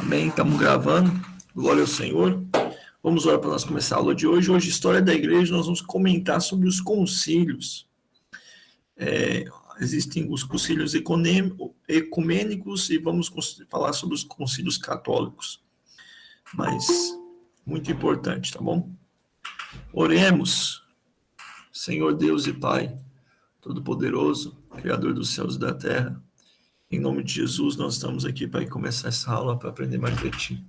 Amém, estamos gravando. Glória ao Senhor. Vamos orar para nós começar a aula de hoje. Hoje, história da igreja, nós vamos comentar sobre os concílios. Existem os concílios ecumênicos e vamos falar sobre os concílios católicos. Mas, muito importante, tá bom? Oremos. Senhor Deus e Pai, Todo-Poderoso, Criador dos céus e da terra, em nome de Jesus, nós estamos aqui para começar essa aula, para aprender mais de Ti.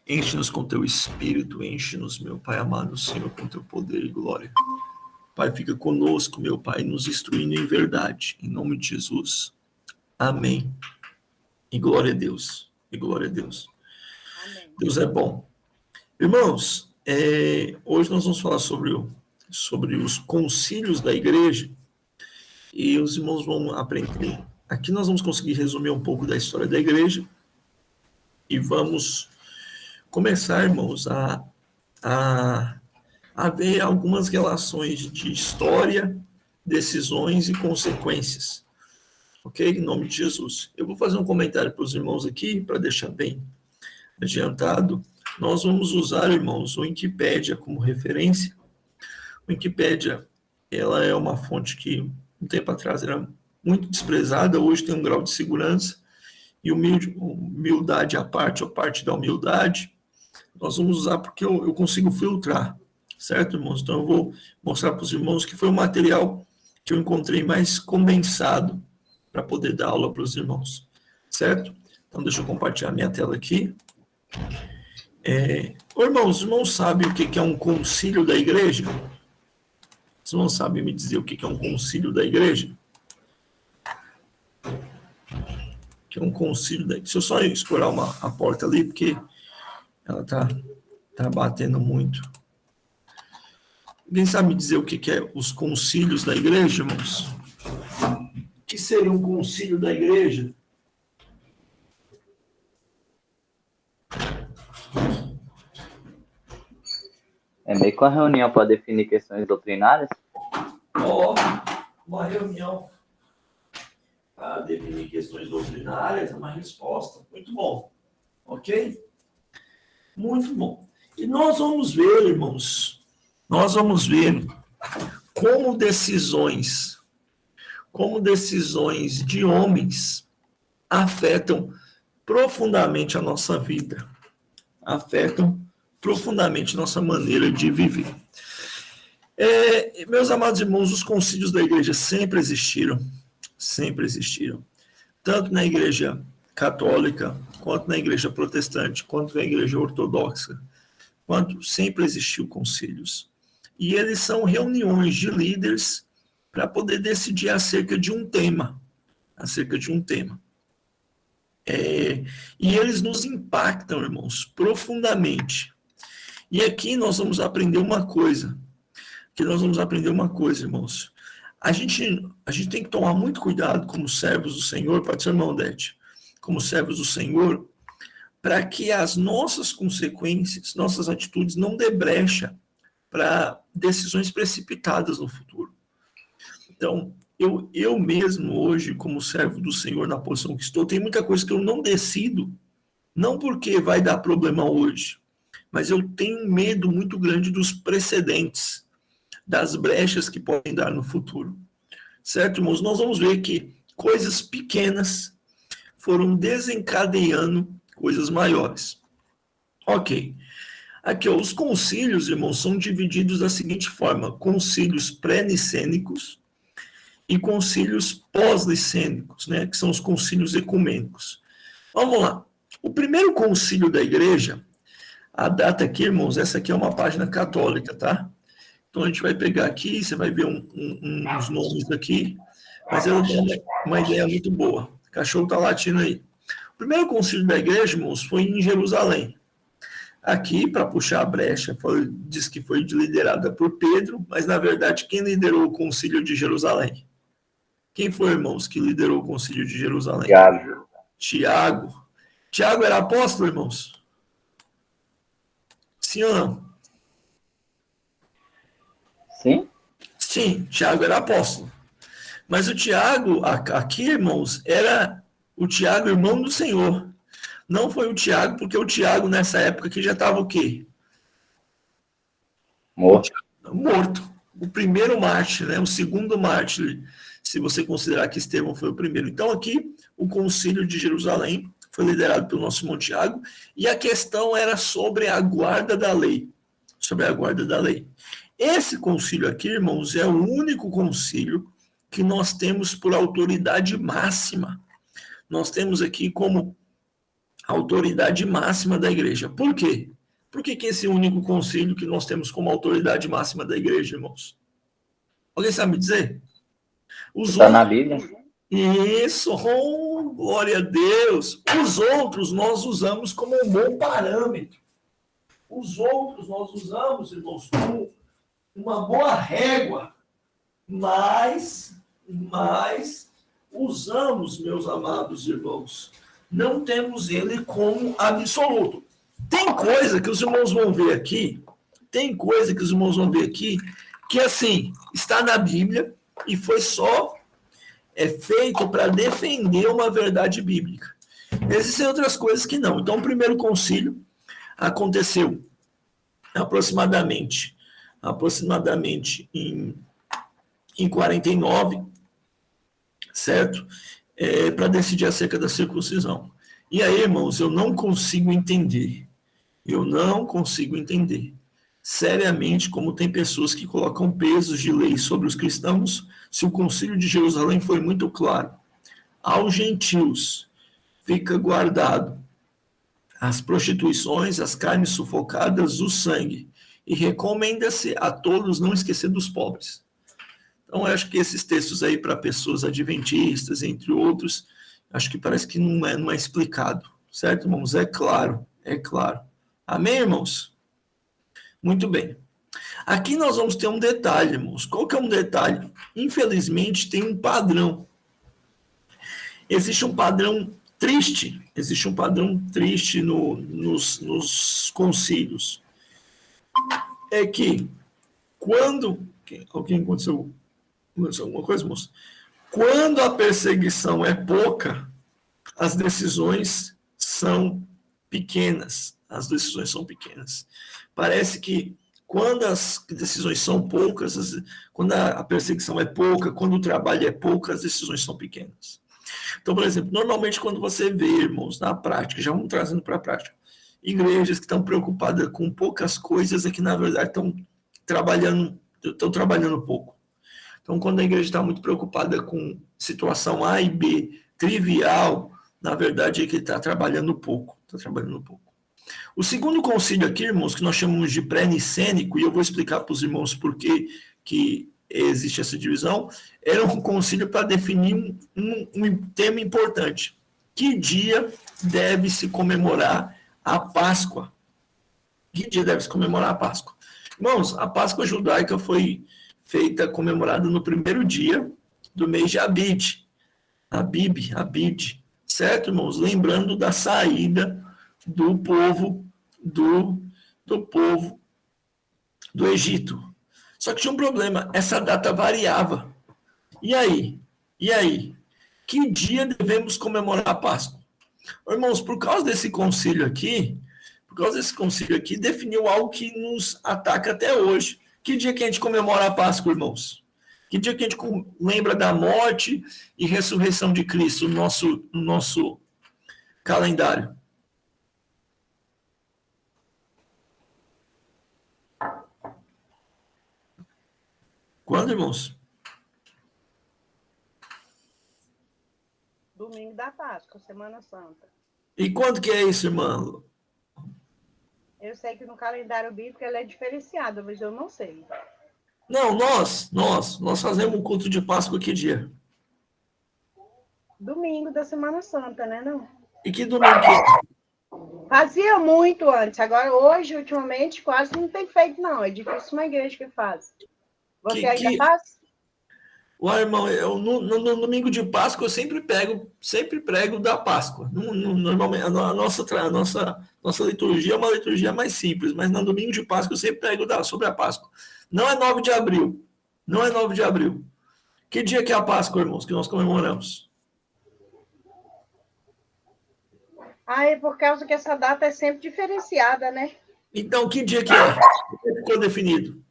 Enche-nos com Teu Espírito, enche-nos, meu Pai amado, Senhor, com Teu poder e glória. Pai, fica conosco, meu Pai, nos instruindo em verdade, em nome de Jesus. Amém. E glória a Deus, e glória a Deus. Amém. Deus é bom. Irmãos, hoje nós vamos falar sobre os concílios da igreja, e os irmãos vão aprender. Aqui nós vamos conseguir resumir um pouco da história da igreja e vamos começar, irmãos, a ver algumas relações de história, decisões e consequências. Ok? Em nome de Jesus. Eu vou fazer um comentário para os irmãos aqui, para deixar bem adiantado. Nós vamos usar, irmãos, o Wikipédia como referência. O Wikipédia, ela é uma fonte que, um tempo atrás, era muito desprezada, hoje tem um grau de segurança e humildade à parte, ou parte da humildade, nós vamos usar porque eu consigo filtrar, certo, irmãos? Então eu vou mostrar para os irmãos que foi o material que eu encontrei mais condensado para poder dar aula para os irmãos, certo? Então deixa eu compartilhar minha tela aqui. Irmãos, os irmãos sabem o que é um concílio da igreja? Os irmãos sabem me dizer o que é um concílio da igreja? Que é um concílio da igreja. Deixa eu só escorar a porta ali, porque ela tá batendo muito. Alguém sabe me dizer o que é os concílios da igreja, irmãos? O que seria um concílio da igreja? É meio que uma reunião para definir questões doutrinárias? Uma reunião para definir questões doutrinárias, uma resposta. Muito bom. Ok? Muito bom. E nós vamos ver, irmãos, como decisões de homens afetam profundamente a nossa vida, afetam profundamente nossa maneira de viver. Meus amados irmãos, os concílios da igreja sempre existiram, tanto na igreja católica, quanto na igreja protestante, quanto na igreja ortodoxa, quanto sempre existiu concílios. E eles são reuniões de líderes para poder decidir acerca de um tema. E eles nos impactam, irmãos, profundamente. E aqui nós vamos aprender uma coisa, irmãos. A gente tem que tomar muito cuidado como servos do Senhor, pode ser, irmão Odete, como servos do Senhor, para que as nossas consequências, nossas atitudes não dê brecha para decisões precipitadas no futuro. Então, eu mesmo hoje, como servo do Senhor na posição que estou, tem muita coisa que eu não decido, não porque vai dar problema hoje, mas eu tenho um medo muito grande dos precedentes, das brechas que podem dar no futuro. Certo, irmãos? Nós vamos ver que coisas pequenas foram desencadeando coisas maiores. Ok. Aqui, os concílios, irmãos, são divididos da seguinte forma: concílios pré-nicênicos e concílios pós-nicênicos, né, que são os concílios ecumênicos. Vamos lá. O primeiro concílio da igreja, a data aqui, irmãos, essa aqui é uma página católica, tá? Então a gente vai pegar aqui, você vai ver uns nomes aqui, mas é uma ideia muito boa. O cachorro tá latindo aí. O primeiro concílio da igreja, irmãos, foi em Jerusalém. Aqui, para puxar a brecha, diz que foi liderada por Pedro, mas na verdade quem liderou o concílio de Jerusalém? Quem foi, irmãos, que liderou o concílio de Jerusalém? Tiago. Tiago era apóstolo, irmãos? Sim ou não? Sim. Sim, Tiago era apóstolo. Mas o Tiago, aqui, irmãos, era o Tiago, irmão do Senhor. Não foi o Tiago, porque o Tiago, nessa época aqui, já estava o quê? Morto. Morto. O primeiro mártir, né? O segundo mártir, se você considerar que Estevão foi o primeiro. Então, aqui, o concílio de Jerusalém foi liderado pelo nosso irmão Tiago, e a questão era sobre a guarda da lei. Sobre a guarda da lei. Esse concílio aqui, irmãos, é o único concílio que nós temos por autoridade máxima. Nós temos aqui como autoridade máxima da igreja. Por quê? Por que esse é o único concílio que nós temos como autoridade máxima da igreja, irmãos? Alguém sabe me dizer? Está na Bíblia. Isso, oh, glória a Deus. Os outros nós usamos como um bom parâmetro. Os outros nós usamos, irmãos, como uma boa régua. Mas usamos, meus amados irmãos, não temos ele como absoluto. Tem coisa que os irmãos vão ver aqui, que assim, está na Bíblia e foi só feito para defender uma verdade bíblica. Existem outras coisas que não. Então, o primeiro concílio aconteceu aproximadamente em 49, certo? Para decidir acerca da circuncisão. E aí, irmãos, eu não consigo entender seriamente como tem pessoas que colocam pesos de lei sobre os cristãos, se o concílio de Jerusalém foi muito claro. Aos gentios fica guardado as prostituições, as carnes sufocadas, o sangue, e recomenda-se a todos não esquecer dos pobres. Então, eu acho que esses textos aí para pessoas adventistas, entre outros, acho que parece que não é explicado, certo, irmãos? É claro. Amém, irmãos? Muito bem. Aqui nós vamos ter um detalhe, irmãos. Qual que é um detalhe? Infelizmente, tem um padrão. Existe um padrão triste nos concílios. É que quando... Alguém aconteceu alguma coisa, moço? Quando a perseguição é pouca, as decisões são pequenas. Parece que quando as decisões são poucas, quando a perseguição é pouca, quando o trabalho é pouco, as decisões são pequenas. Então, por exemplo, normalmente quando você vê, irmãos, na prática, já vamos trazendo para a prática, igrejas que estão preocupadas com poucas coisas é que, na verdade, estão trabalhando pouco. Então, quando a igreja está muito preocupada com situação A e B, trivial, na verdade é que está trabalhando pouco. O segundo concílio aqui, irmãos, que nós chamamos de pré-nicênico, e eu vou explicar para os irmãos por que existe essa divisão, era um concílio para definir um tema importante. Que dia deve-se comemorar a Páscoa? Irmãos, a Páscoa judaica foi comemorada no primeiro dia do mês de Abid, certo, irmãos? Lembrando da saída do povo do Egito. Só que tinha um problema, essa data variava. E aí? Que dia devemos comemorar a Páscoa? Irmãos, por causa desse concílio aqui, definiu algo que nos ataca até hoje. Que dia que a gente comemora a Páscoa, irmãos? Que dia que a gente lembra da morte e ressurreição de Cristo no nosso calendário? Quando, irmãos? Domingo da Páscoa, Semana Santa. E quando que é isso, irmão? Eu sei que no calendário bíblico ele é diferenciado, mas eu não sei. Não, nós fazemos um culto de Páscoa que dia? Domingo da Semana Santa, né, não? E que domingo que é? Fazia muito antes, agora hoje, ultimamente, quase não tem feito, não. É difícil uma igreja que faz. Você ainda faz? Ué, irmão, no domingo de Páscoa eu sempre prego da Páscoa. Normalmente, a nossa liturgia é uma liturgia mais simples, mas no domingo de Páscoa eu sempre prego sobre a Páscoa. Não é 9 de abril. Que dia que é a Páscoa, irmãos, que nós comemoramos? Ah, é por causa que essa data é sempre diferenciada, né? Então, que dia que é? Ficou definido?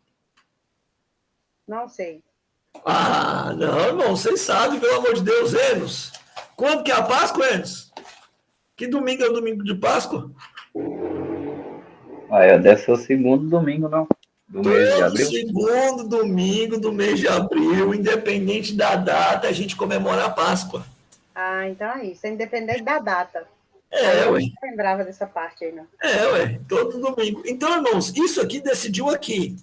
Não sei. Ah, não, irmão, vocês sabem, pelo amor de Deus, Enos. Quando que é a Páscoa, Enos? Que domingo é o domingo de Páscoa? Deve ser o segundo domingo, não? Do mês de Todo abril? segundo domingo do mês de abril, independente da data, a gente comemora a Páscoa. Ah, então é isso. É independente da data. É, ué. Eu não lembrava dessa parte aí, não. É, ué. Todo domingo. Então, irmãos, isso aqui decidiu aqui.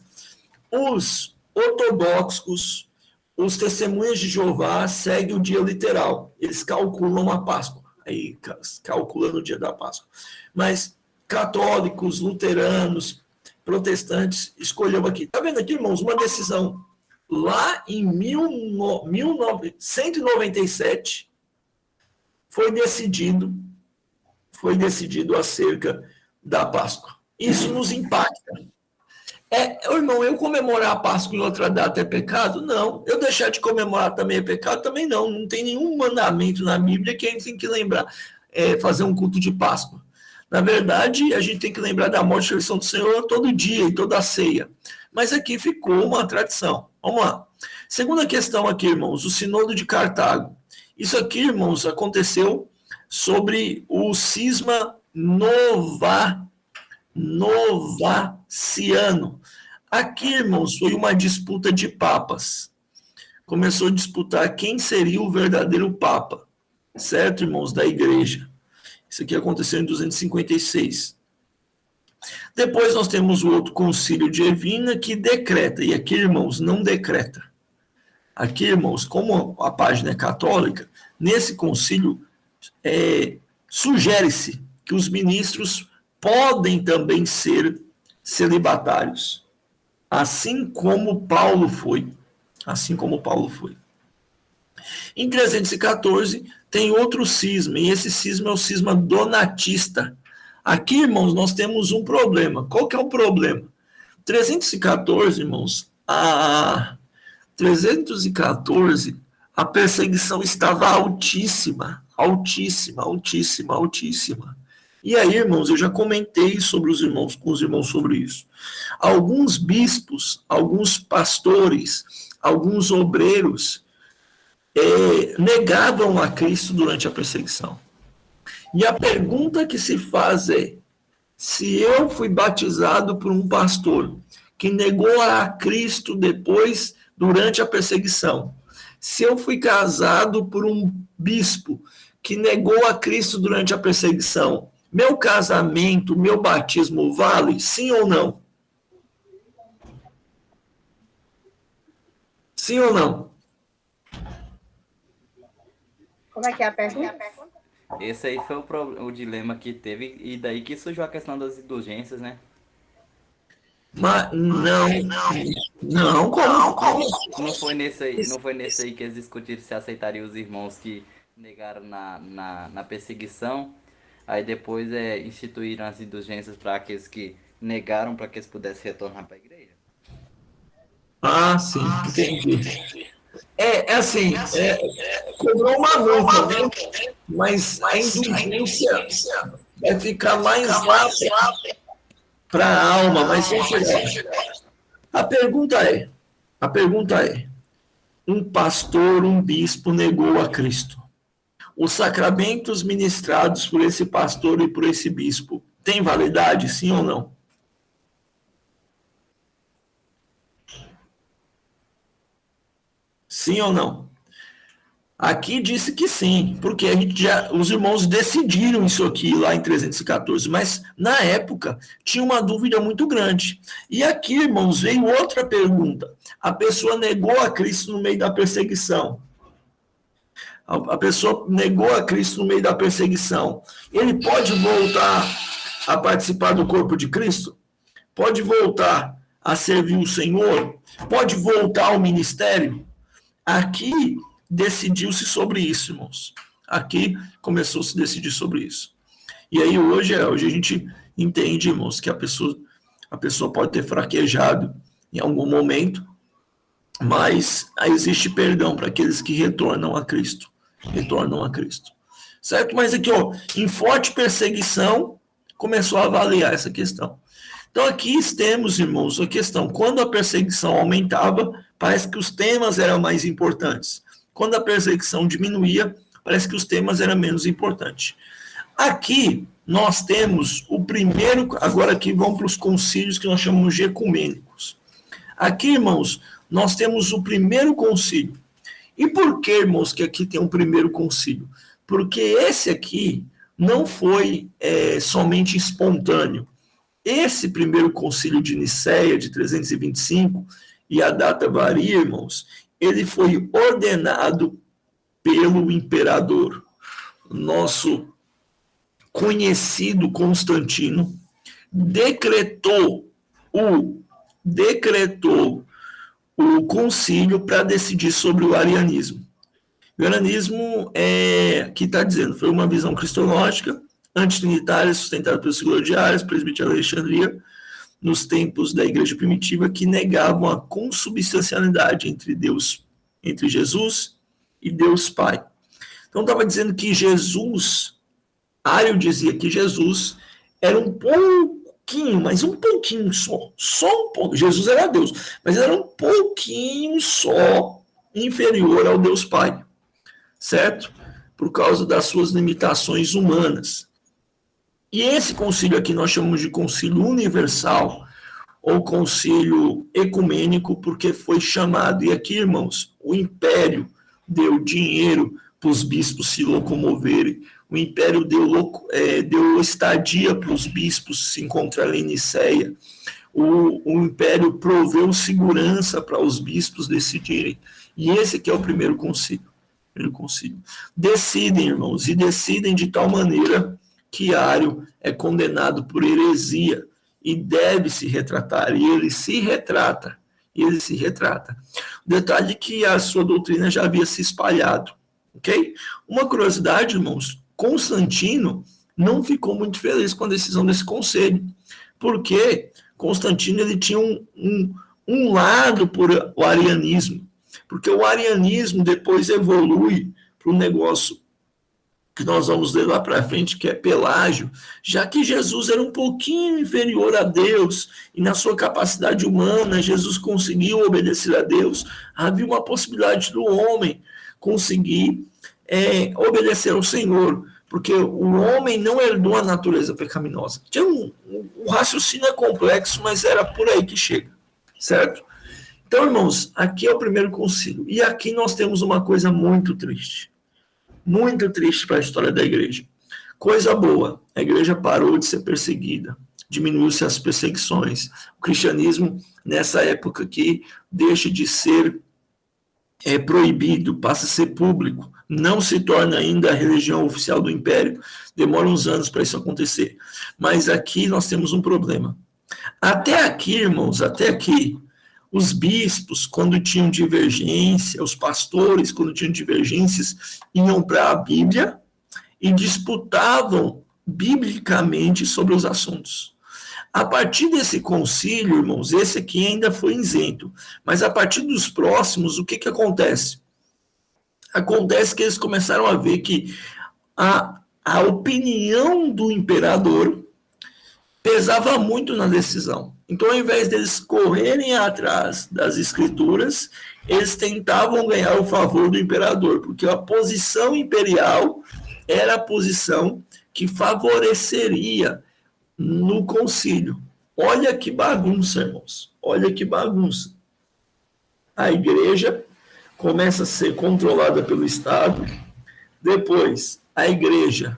Os ortodoxos, os testemunhas de Jeová seguem o dia literal. Eles calculam a Páscoa. Aí calculando o dia da Páscoa. Mas católicos, luteranos, protestantes escolheu aqui. Tá vendo aqui, irmãos? Uma decisão lá em 1997 foi decidido acerca da Páscoa. Isso nos impacta. Irmão, eu comemorar a Páscoa em outra data é pecado? Não. Eu deixar de comemorar também é pecado? Também não. Não tem nenhum mandamento na Bíblia que a gente tem que lembrar, fazer um culto de Páscoa. Na verdade, a gente tem que lembrar da morte e ressurreição do Senhor todo dia e toda a ceia. Mas aqui ficou uma tradição. Vamos lá. Segunda questão aqui, irmãos, o Sinodo de Cartago. Isso aqui, irmãos, aconteceu sobre o cisma novaciano. Aqui, irmãos, foi uma disputa de papas. Começou a disputar quem seria o verdadeiro papa. Certo, irmãos, da igreja. Isso aqui aconteceu em 256. Depois nós temos o outro concílio de Evina que decreta. E aqui, irmãos, não decreta. Aqui, irmãos, como a página é católica, nesse concílio sugere-se que os ministros podem também ser celibatários, assim como Paulo foi. Assim como Paulo foi. Em 314, tem outro cisma, e esse cisma é o cisma donatista. Aqui, irmãos, nós temos um problema. Qual que é o problema? 314, irmãos, 314, a perseguição estava altíssima. E aí, irmãos, eu já comentei com os irmãos sobre isso. Alguns bispos, alguns pastores, alguns obreiros negavam a Cristo durante a perseguição. E a pergunta que se faz é: se eu fui batizado por um pastor que negou a Cristo durante a perseguição, se eu fui casado por um bispo que negou a Cristo durante a perseguição, meu casamento, meu batismo vale, sim ou não? Sim ou não? Como é que é a pergunta? Esse aí foi o dilema que teve, e daí que surgiu a questão das indulgências, né? Mas não, como? Não foi nesse aí que eles discutiram se aceitariam os irmãos que negaram na perseguição, aí depois instituíram as indulgências para aqueles que negaram, para que eles pudessem retornar para a igreja. Ah, sim, entendi. Assim, cobrou uma multa, né? Mas a indulgência vai ficar mais lá para a alma, mas sem chegar. A pergunta é, um pastor, um bispo negou a Cristo. Os sacramentos ministrados por esse pastor e por esse bispo têm validade, sim ou não? Sim ou não? Aqui disse que sim, porque os irmãos decidiram isso aqui lá em 314, mas na época tinha uma dúvida muito grande. E aqui, irmãos, veio outra pergunta. A pessoa negou a Cristo no meio da perseguição. A pessoa negou a Cristo no meio da perseguição. Ele pode voltar a participar do corpo de Cristo? Pode voltar a servir o Senhor? Pode voltar ao ministério? Aqui decidiu-se sobre isso, irmãos. Aqui começou a se decidir sobre isso. E aí hoje a gente entende, irmãos, que a pessoa pode ter fraquejado em algum momento, mas existe perdão para aqueles que retornam a Cristo. certo? Mas aqui, ó, em forte perseguição, começou a avaliar essa questão. Então aqui temos, irmãos, a questão, quando a perseguição aumentava, parece que os temas eram mais importantes. Quando a perseguição diminuía, parece que os temas eram menos importantes. Aqui nós temos o primeiro, agora aqui vamos para os concílios que nós chamamos de ecumênicos. Aqui, irmãos, nós temos o primeiro concílio. E por que, irmãos, que aqui tem um primeiro concílio? Porque esse aqui não foi somente espontâneo. Esse primeiro concílio de Nicéia, de 325, e a data varia, irmãos, ele foi ordenado pelo imperador. Nosso conhecido Constantino decretou o concílio para decidir sobre o arianismo. O arianismo, aqui está dizendo, foi uma visão cristológica, antitrinitária, sustentada pelos segularianos, presbítero de Alexandria, nos tempos da igreja primitiva, que negavam a consubstancialidade entre Deus, entre Jesus e Deus Pai. Então, estava dizendo que Jesus, Ário dizia que Jesus era um pouquinho, mas um pouquinho só um pouco. Jesus era Deus, mas era um pouquinho só inferior ao Deus Pai, certo? Por causa das suas limitações humanas. E esse concílio aqui nós chamamos de concílio universal, ou concílio ecumênico, porque foi chamado, e aqui, irmãos, o império deu dinheiro para os bispos se locomoverem, o império deu estadia para os bispos se encontrarem em Nicéia, o império proveu segurança para os bispos decidirem, e esse aqui é o primeiro concílio. Decidem, irmãos, e decidem de tal maneira que Ário é condenado por heresia e deve se retratar, e ele se retrata. O detalhe é que a sua doutrina já havia se espalhado, ok? Uma curiosidade, irmãos, Constantino não ficou muito feliz com a decisão desse conselho, porque Constantino ele tinha um lado por o arianismo, porque o arianismo depois evolui para um negócio que nós vamos ler lá para frente, que é Pelágio, já que Jesus era um pouquinho inferior a Deus, e na sua capacidade humana, Jesus conseguiu obedecer a Deus, havia uma possibilidade do homem conseguir obedecer ao Senhor, porque o homem não herdou a natureza pecaminosa. Tinha o raciocínio é complexo, mas era por aí que chega, certo? Então, irmãos, aqui é o primeiro concílio, e aqui nós temos uma coisa muito triste para a história da igreja. Coisa boa, a igreja parou de ser perseguida, diminuiu-se as perseguições. O cristianismo, nessa época aqui, deixa de ser proibido, passa a ser público, não se torna ainda a religião oficial do império, demora uns anos para isso acontecer. Mas aqui nós temos um problema. Até aqui, irmãos, os bispos, quando tinham divergência, os pastores, quando tinham divergências, iam para a Bíblia e disputavam biblicamente sobre os assuntos. A partir desse concílio, irmãos, esse aqui ainda foi isento, mas a partir dos próximos, o que acontece? Acontece que eles começaram a ver que a opinião do imperador pesava muito na decisão. Então, ao invés deles correrem atrás das escrituras, eles tentavam ganhar o favor do imperador, porque a posição imperial era a posição que favoreceria no concílio. Olha que bagunça, irmãos. Olha que bagunça. A igreja começa a ser controlada pelo Estado, depois a igreja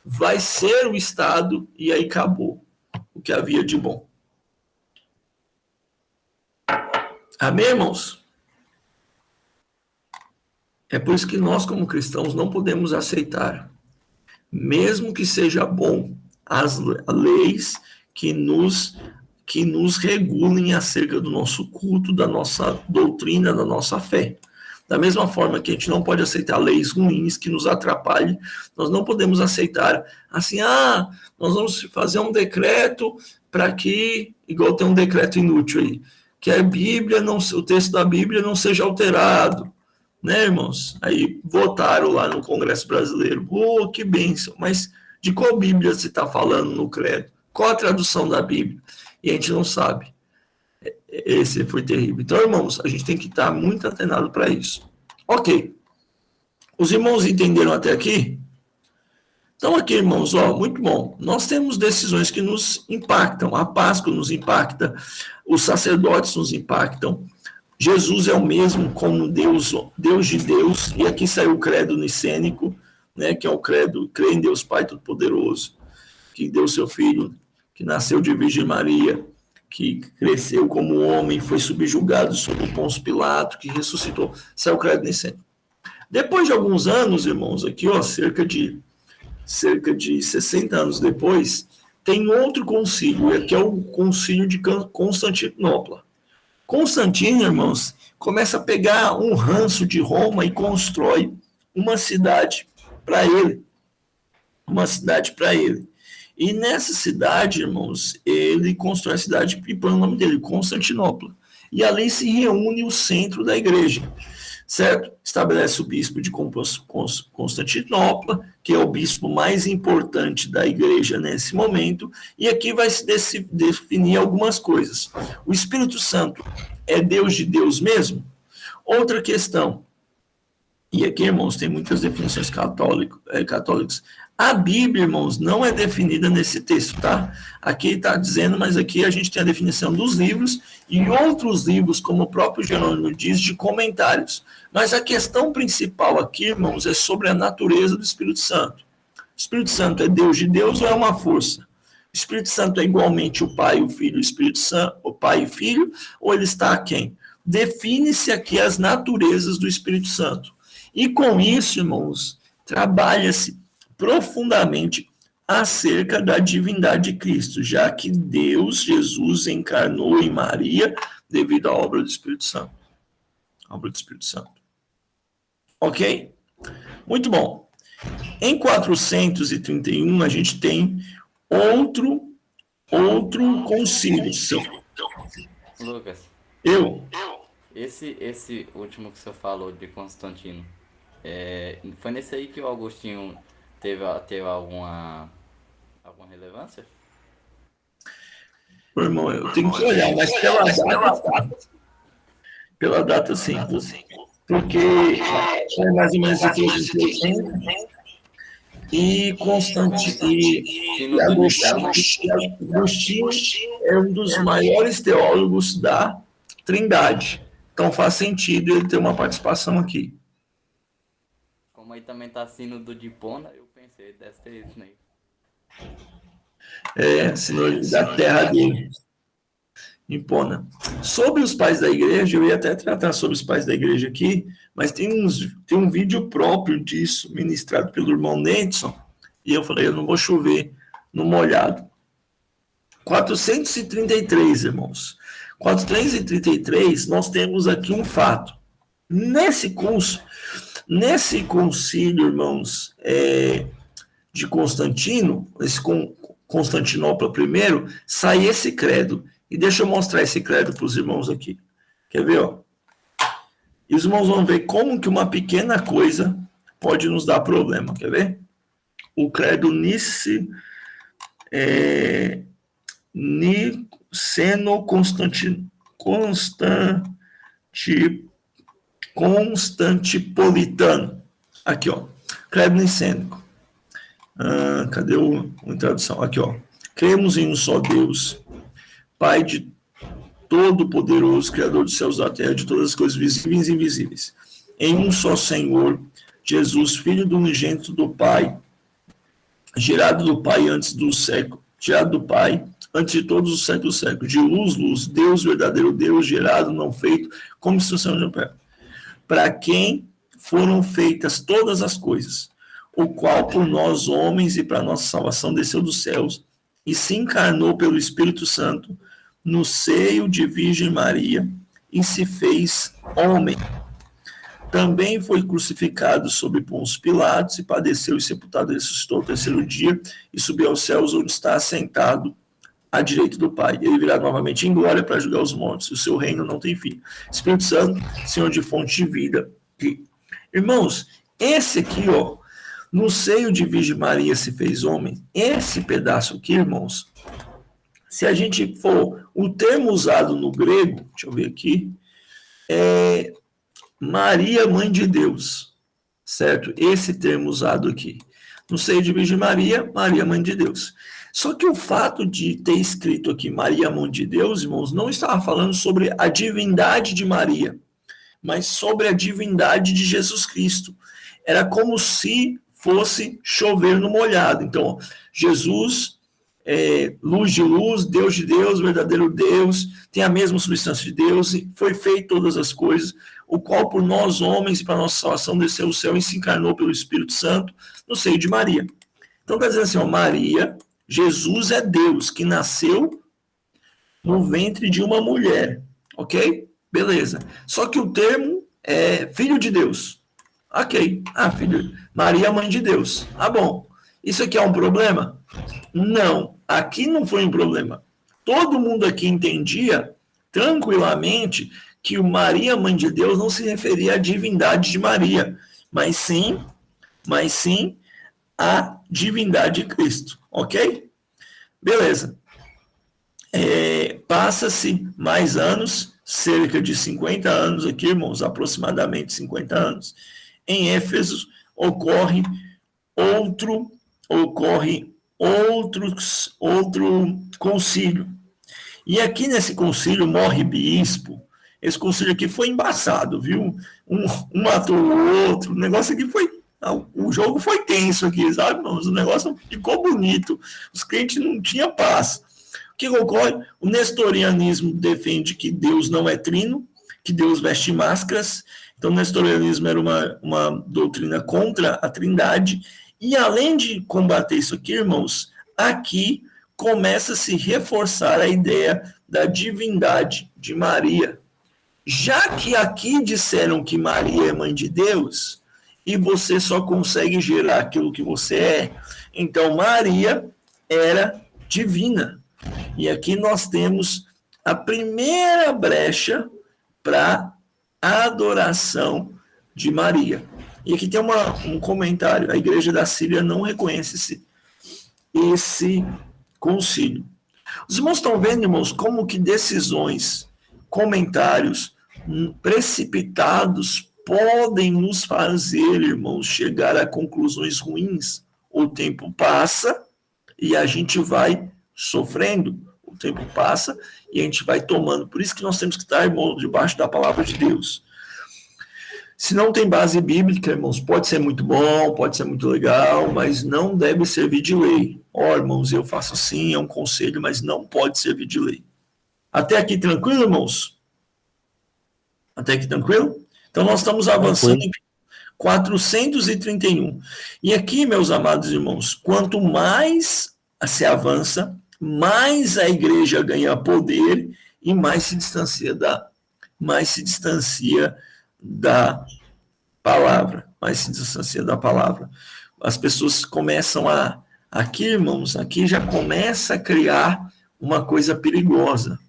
vai ser o Estado, e aí acabou o que havia de bom. Amém, irmãos? É por isso que nós, como cristãos, não podemos aceitar, mesmo que seja bom, as leis que nos regulem acerca do nosso culto, da nossa doutrina, da nossa fé. Da mesma forma que a gente não pode aceitar leis ruins que nos atrapalhem, nós não podemos aceitar assim, nós vamos fazer um decreto para que, igual tem um decreto inútil aí, que a Bíblia o texto da Bíblia não seja alterado. né, irmãos? Aí votaram lá no Congresso Brasileiro. Oh, que bênção! Mas de qual Bíblia se está falando no credo? Qual a tradução da Bíblia? E a gente não sabe. Esse foi terrível. Então, irmãos, a gente tem que estar muito atenado para isso. Ok. Os irmãos entenderam até aqui? Então, aqui, irmãos, ó, muito bom. Nós temos decisões que nos impactam. A Páscoa nos impacta. Os sacerdotes nos impactam. Jesus é o mesmo como Deus, Deus de Deus. E aqui saiu o credo nicênico, né, que é o credo, crê em Deus Pai Todo-Poderoso, que deu seu Filho, que nasceu de Virgem Maria, que cresceu como homem, foi subjugado sob o Pôncio Pilato, que ressuscitou. Saiu o credo nicênico. Depois de alguns anos, irmãos, aqui, ó, cerca de 60 anos depois, tem outro concílio, que é o concílio de Constantinopla. Constantino, irmãos, começa a pegar um ranço de Roma e constrói uma cidade para ele. Uma cidade para ele. E nessa cidade, irmãos, ele constrói a cidade e põe o nome dele, Constantinopla. E ali se reúne o centro da igreja, certo? Estabelece o bispo de Constantinopla, que é o bispo mais importante da igreja nesse momento, e aqui vai se definir algumas coisas. O Espírito Santo é Deus de Deus mesmo? Outra questão, e aqui, irmãos, tem muitas definições católicas. A Bíblia, irmãos, não é definida nesse texto, tá? Aqui está dizendo, mas aqui a gente tem a definição dos livros e outros livros, como o próprio Jerônimo diz, de comentários. Mas a questão principal aqui, irmãos, é sobre a natureza do Espírito Santo. O Espírito Santo é Deus de Deus ou é uma força? O Espírito Santo é igualmente o Pai, o Filho, o Espírito Santo, o Pai e Filho, ou ele está aquém? Define-se aqui as naturezas do Espírito Santo. E com isso, irmãos, trabalha-se profundamente acerca da divindade de Cristo, já que Deus, Jesus, encarnou em Maria devido à obra do Espírito Santo. Obra do Espírito Santo. Ok? Muito bom. Em 431, a gente tem outro concílio. Lucas. Esse último que você falou de Constantino, foi nesse aí que o Augustinho teve alguma relevância? Meu irmão, eu tenho que olhar, mas pela data sim, porque é mais ou menos de 300 e Agostinho é um dos maiores teólogos da Trindade. Então faz sentido ele ter uma participação aqui. Como aí também tá sino do Dipona, eu pensei, deve ter isso, né? Sino da terra dele. Impona. Sobre os pais da igreja, eu ia até tratar sobre os pais da igreja aqui, mas tem um vídeo próprio disso, ministrado pelo irmão Nedson, e eu falei, eu não vou chover no molhado. 433, irmãos. 433, nós temos aqui um fato. Nesse concílio, irmãos, de Constantino, esse Constantinopla I, sai esse credo. E deixa eu mostrar esse credo para os irmãos aqui. Quer ver, ó? E os irmãos vão ver como que uma pequena coisa pode nos dar problema. Quer ver? O credo Constantipolitano. Aqui, ó. Credo nicênico. Cadê a tradução? Aqui, ó. Cremos em um só Deus, Pai de Todo-Poderoso, Criador dos céus e da terra, de todas as coisas visíveis e invisíveis. Em um só Senhor, Jesus, Filho do unigênito do Pai, gerado do Pai antes do século, gerado do Pai antes de todos os séculos dos séculos, de luz, Deus, verdadeiro Deus, gerado, não feito, como instrução de pé. Para quem foram feitas todas as coisas, o qual por nós homens e para nossa salvação desceu dos céus e se encarnou pelo Espírito Santo no seio de Virgem Maria e se fez homem. Também foi crucificado sob Pôncio Pilatos e padeceu e sepultado e ressuscitou ao terceiro dia e subiu aos céus, onde está assentado à direita do Pai. Ele virá novamente em glória para julgar os mortos. O seu reino não tem fim. Espírito Santo, Senhor de fonte de vida, que Irmãos, esse aqui, ó, no seio de Virgem Maria se fez homem, esse pedaço aqui, irmãos, se a gente for, o termo usado no grego, deixa eu ver aqui, é Maria, Mãe de Deus, certo? Esse termo usado aqui. No seio de Virgem Maria, Maria, Mãe de Deus. Só que o fato de ter escrito aqui Maria, Mãe de Deus, irmãos, não estava falando sobre a divindade de Maria, mas sobre a divindade de Jesus Cristo. Era como se fosse chover no molhado. Então, Jesus, luz de luz, Deus de Deus, verdadeiro Deus, tem a mesma substância de Deus, e foi feito todas as coisas, o qual por nós homens, para nossa salvação, desceu do céu e se encarnou pelo Espírito Santo no seio de Maria. Então, quer dizer assim, ó, Maria, Jesus é Deus, que nasceu no ventre de uma mulher, ok? Beleza. Só que o termo é filho de Deus. Ok. Filho. Maria, mãe de Deus. Bom. Isso aqui é um problema? Não. Aqui não foi um problema. Todo mundo aqui entendia tranquilamente que o Maria, mãe de Deus, não se referia à divindade de Maria, mas sim à divindade de Cristo. Ok? Beleza. Passa-se mais anos, cerca de 50 anos aqui, irmãos, aproximadamente 50 anos. Em Éfeso ocorre outro concílio. E aqui nesse concílio morre bispo. Esse concílio aqui foi embaçado, viu? Um matou o outro. O negócio aqui foi... O jogo foi tenso aqui, sabe, irmãos? O negócio ficou bonito. Os crentes não tinham paz. O que ocorre? O nestorianismo defende que Deus não é trino, que Deus veste máscaras. Então, o nestorianismo era uma doutrina contra a trindade. E, além de combater isso aqui, irmãos, aqui começa a se reforçar a ideia da divindade de Maria. Já que aqui disseram que Maria é mãe de Deus, e você só consegue gerar aquilo que você é, então Maria era divina. E aqui nós temos a primeira brecha para a adoração de Maria. E aqui tem um comentário. A Igreja da Síria não reconhece esse concílio. Os irmãos estão vendo, irmãos, como que decisões, comentários precipitados podem nos fazer, irmãos, chegar a conclusões ruins. O tempo passa e a gente vai sofrendo. O tempo passa e a gente vai tomando. Por isso que nós temos que estar, irmãos, debaixo da palavra de Deus. Se não tem base bíblica, irmãos, pode ser muito bom, pode ser muito legal, mas não deve servir de lei. Irmãos, eu faço assim, é um conselho, mas não pode servir de lei. Até aqui tranquilo, irmãos? Até aqui tranquilo? Então, nós estamos avançando em 431. E aqui, meus amados irmãos, quanto mais se avança, mais a igreja ganha poder e mais se distancia da palavra. As pessoas começam aqui, irmãos, aqui já começa a criar uma coisa perigosa.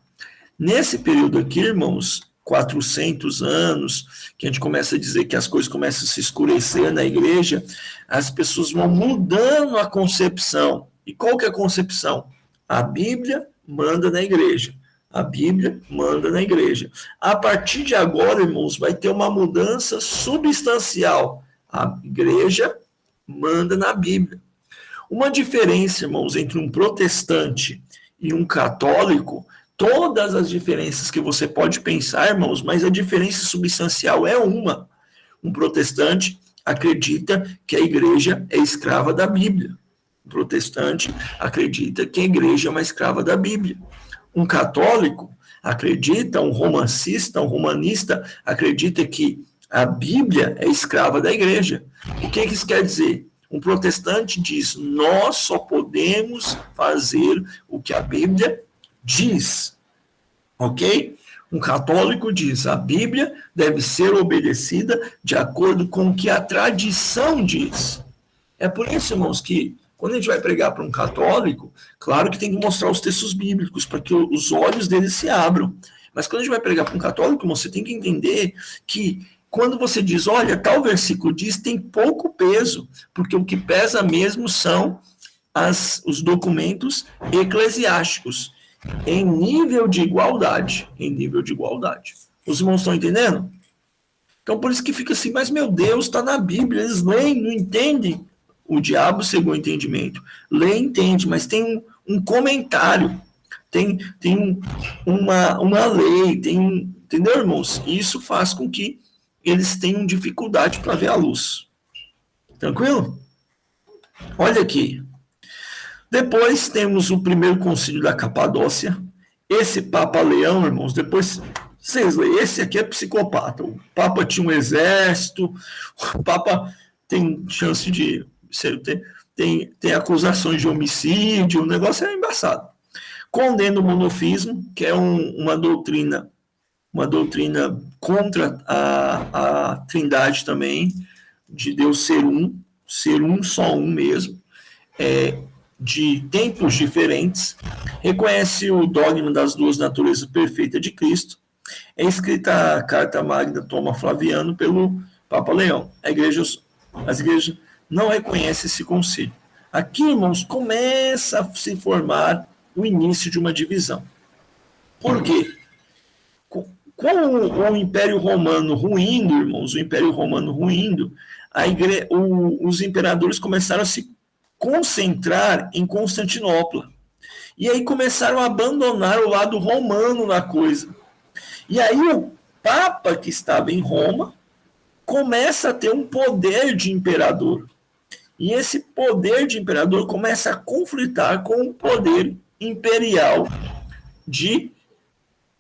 Nesse período aqui, irmãos, 400 anos, que a gente começa a dizer que as coisas começam a se escurecer na igreja, as pessoas vão mudando a concepção. E qual que é a concepção? A Bíblia manda na igreja. A Bíblia manda na igreja. A partir de agora, irmãos, vai ter uma mudança substancial. A igreja manda na Bíblia. Uma diferença, irmãos, entre um protestante e um católico, todas as diferenças que você pode pensar, irmãos, mas a diferença substancial é uma. Um protestante acredita que a igreja é escrava da Bíblia. Um protestante acredita que a igreja é uma escrava da Bíblia. Um católico acredita, um romanista acredita que a Bíblia é escrava da igreja. O que isso quer dizer? Um protestante diz, nós só podemos fazer o que a Bíblia diz. Ok? Um católico diz, a Bíblia deve ser obedecida de acordo com o que a tradição diz. É por isso, irmãos, que quando a gente vai pregar para um católico, claro que tem que mostrar os textos bíblicos para que os olhos dele se abram. Mas quando a gente vai pregar para um católico, você tem que entender que quando você diz, olha, tal versículo diz, tem pouco peso, porque o que pesa mesmo são os documentos eclesiásticos, em nível de igualdade. Os irmãos estão entendendo? Então, por isso que fica assim, mas meu Deus, está na Bíblia, eles leem, não entendem. O diabo cegou o entendimento. Lê, entende, mas tem um comentário, tem uma lei, entendeu, irmãos? E isso faz com que eles tenham dificuldade para ver a luz. Tranquilo? Olha aqui. Depois temos o primeiro concílio da Capadócia. Esse Papa Leão, irmãos, depois vocês leem, esse aqui é psicopata. O Papa tinha um exército, o Papa tem chance de... Tem acusações de homicídio, o negócio é embaçado. Condena o monofismo, que é uma doutrina contra a trindade também, de Deus ser um, só um mesmo, de tempos diferentes. Reconhece o dogma das duas naturezas perfeitas de Cristo. É escrita a Carta Magna Toma Flaviano pelo Papa Leão. As igrejas não reconhecem esse concílio. Aqui, irmãos, começa a se formar o início de uma divisão. Por quê? Com o Império Romano ruindo, irmãos, os imperadores começaram a se concentrar em Constantinopla. E aí começaram a abandonar o lado romano na coisa. E aí o Papa que estava em Roma começa a ter um poder de imperador. E esse poder de imperador começa a conflitar com o poder imperial de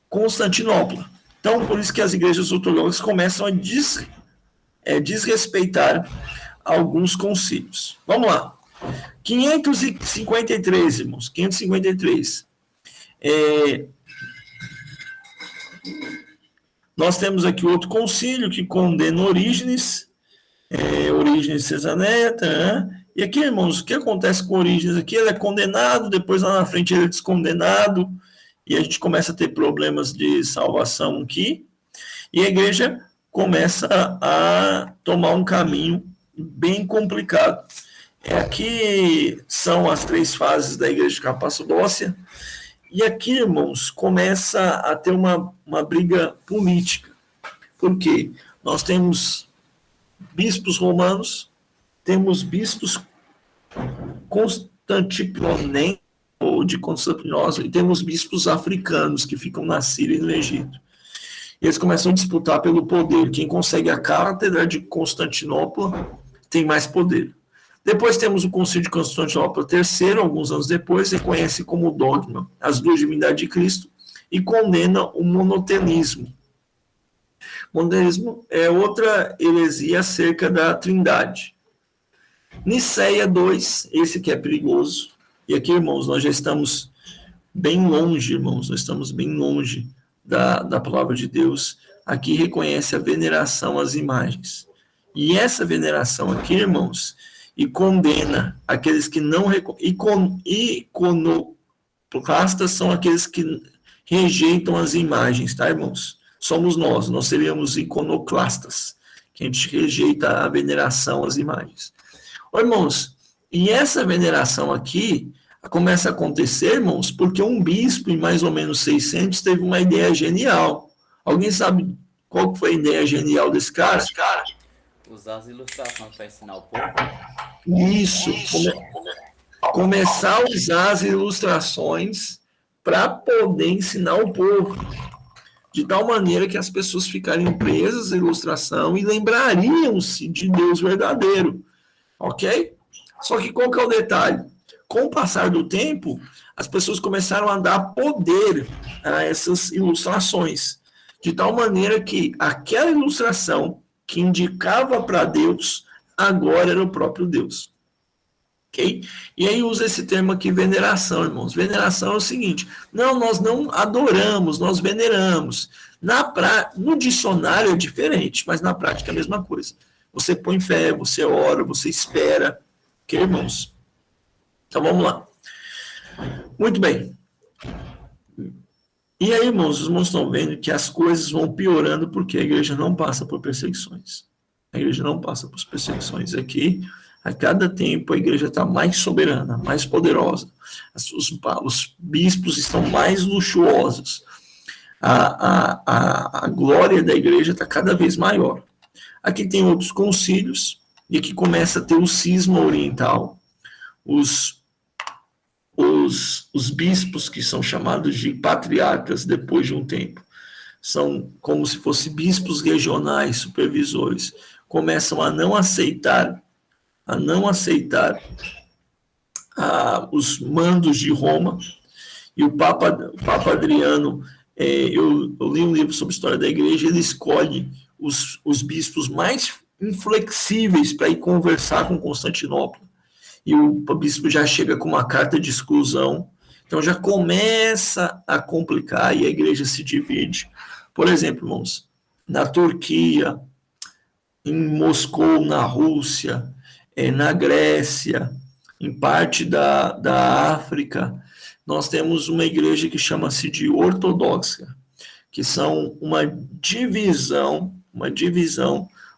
Constantinopla. Então, por isso que as igrejas ortodoxas começam a desrespeitar alguns concílios. Vamos lá. 553, irmãos. 553. Nós temos aqui outro concílio que condena Orígenes, Orígenes Cesaneta, e aqui, irmãos, o que acontece com Orígenes aqui? Ele é condenado, depois lá na frente ele é descondenado, e a gente começa a ter problemas de salvação aqui, e a igreja começa a tomar um caminho bem complicado. Aqui são as 3 fases da igreja capadócia, e aqui, irmãos, começa a ter uma briga política. Por quê? Nós temos bispos romanos, temos bispos constantinoplenses, ou de Constantinopla, e temos bispos africanos que ficam na Síria e no Egito. E eles começam a disputar pelo poder. Quem consegue a cátedra de Constantinopla tem mais poder. Depois temos o Concílio de Constantinopla III, alguns anos depois, reconhece como dogma as duas divindades de Cristo e condena o monoteísmo. Monoteísmo é outra heresia acerca da trindade. Nicéia II, esse que é perigoso. E aqui, irmãos, nós já estamos bem longe, da palavra de Deus. Aqui reconhece a veneração às imagens. E essa veneração aqui, irmãos, e condena aqueles que não iconoclastas são aqueles que rejeitam as imagens, tá, irmãos? Somos nós seríamos iconoclastas, que a gente rejeita a veneração às imagens. Ô, irmãos, e essa veneração aqui começa a acontecer, irmãos, porque um bispo, em mais ou menos 600, teve uma ideia genial. Alguém sabe qual foi a ideia genial desse cara? Usar as ilustrações para ensinar o povo. Isso. Começar a usar as ilustrações para poder ensinar o povo. De tal maneira que as pessoas ficarem presas à ilustração e lembrariam-se de Deus verdadeiro. Ok? Só que qual que é o detalhe? Com o passar do tempo, as pessoas começaram a dar poder a essas ilustrações. De tal maneira que aquela ilustração que indicava para Deus, agora era o próprio Deus. Ok? E aí usa esse termo aqui, veneração, irmãos. Veneração é o seguinte, nós não adoramos, nós veneramos. No dicionário é diferente, mas na prática é a mesma coisa. Você põe fé, você ora, você espera. Ok, irmãos? Então vamos lá. Muito bem. E aí, irmãos, os irmãos estão vendo que as coisas vão piorando porque a igreja não passa por perseguições. A igreja não passa por perseguições aqui. A cada tempo a igreja está mais soberana, mais poderosa. Os bispos estão mais luxuosos. A glória da igreja está cada vez maior. Aqui tem outros concílios, e aqui começa a ter o cisma oriental. Os bispos, que são chamados de patriarcas depois de um tempo, são como se fossem bispos regionais, supervisores, começam a não aceitar os mandos de Roma, e o Papa Adriano, eu li um livro sobre a história da igreja, ele escolhe os bispos mais inflexíveis para ir conversar com Constantinopla, e o bispo já chega com uma carta de exclusão, então já começa a complicar e a igreja se divide. Por exemplo, irmãos, na Turquia, em Moscou, na Rússia, na Grécia, em parte da África, nós temos uma igreja que chama-se de ortodoxa, que são uma divisão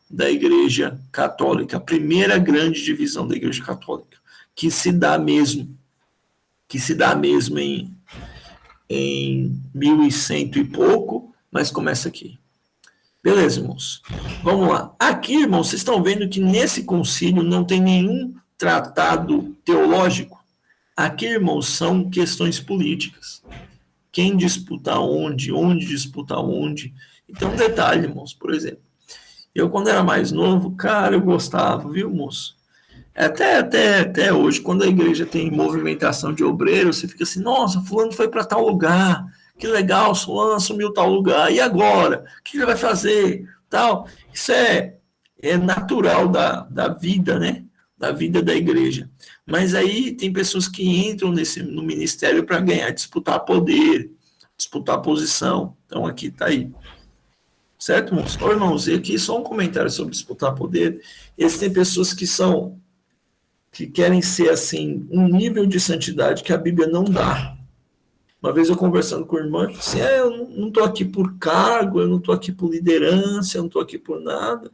da igreja católica, a primeira grande divisão da igreja católica, que se dá mesmo em 1100 e pouco, mas começa aqui. Beleza, irmãos? Vamos lá. Aqui, irmãos, vocês estão vendo que nesse concílio não tem nenhum tratado teológico. Aqui, irmãos, são questões políticas. Quem disputa onde disputa onde. Então, detalhe, irmãos, por exemplo. Eu, quando era mais novo, cara, eu gostava, viu, moço? Até hoje, quando a igreja tem movimentação de obreiros, você fica assim, nossa, fulano foi para tal lugar, que legal, fulano assumiu tal lugar, e agora? O que ele vai fazer? Tal. Isso é natural da vida, né? Da vida da igreja. Mas aí tem pessoas que entram no ministério para disputar poder, disputar posição. Então aqui está aí. Certo, irmãos? Ô, irmãos, e aqui só um comentário sobre disputar poder. Existem pessoas que querem ser, assim, um nível de santidade que a Bíblia não dá. Uma vez eu conversando com o irmão, eu falei assim, eu não estou aqui por cargo, eu não estou aqui por liderança, eu não estou aqui por nada.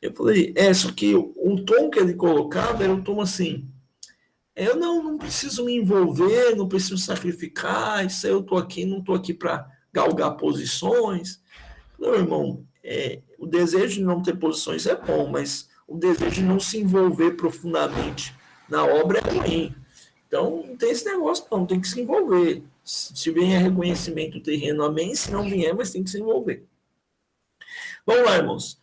Eu falei, só que o tom que ele colocava era um tom assim, eu não preciso me envolver, não preciso sacrificar, isso aí eu estou aqui, não estou aqui para galgar posições. Não, irmão, o desejo de não ter posições é bom, mas o desejo de não se envolver profundamente na obra é ruim. Então, não tem esse negócio, não, tem que se envolver. Se vier reconhecimento terreno, amém. Se não vier, mas tem que se envolver. Vamos lá, irmãos.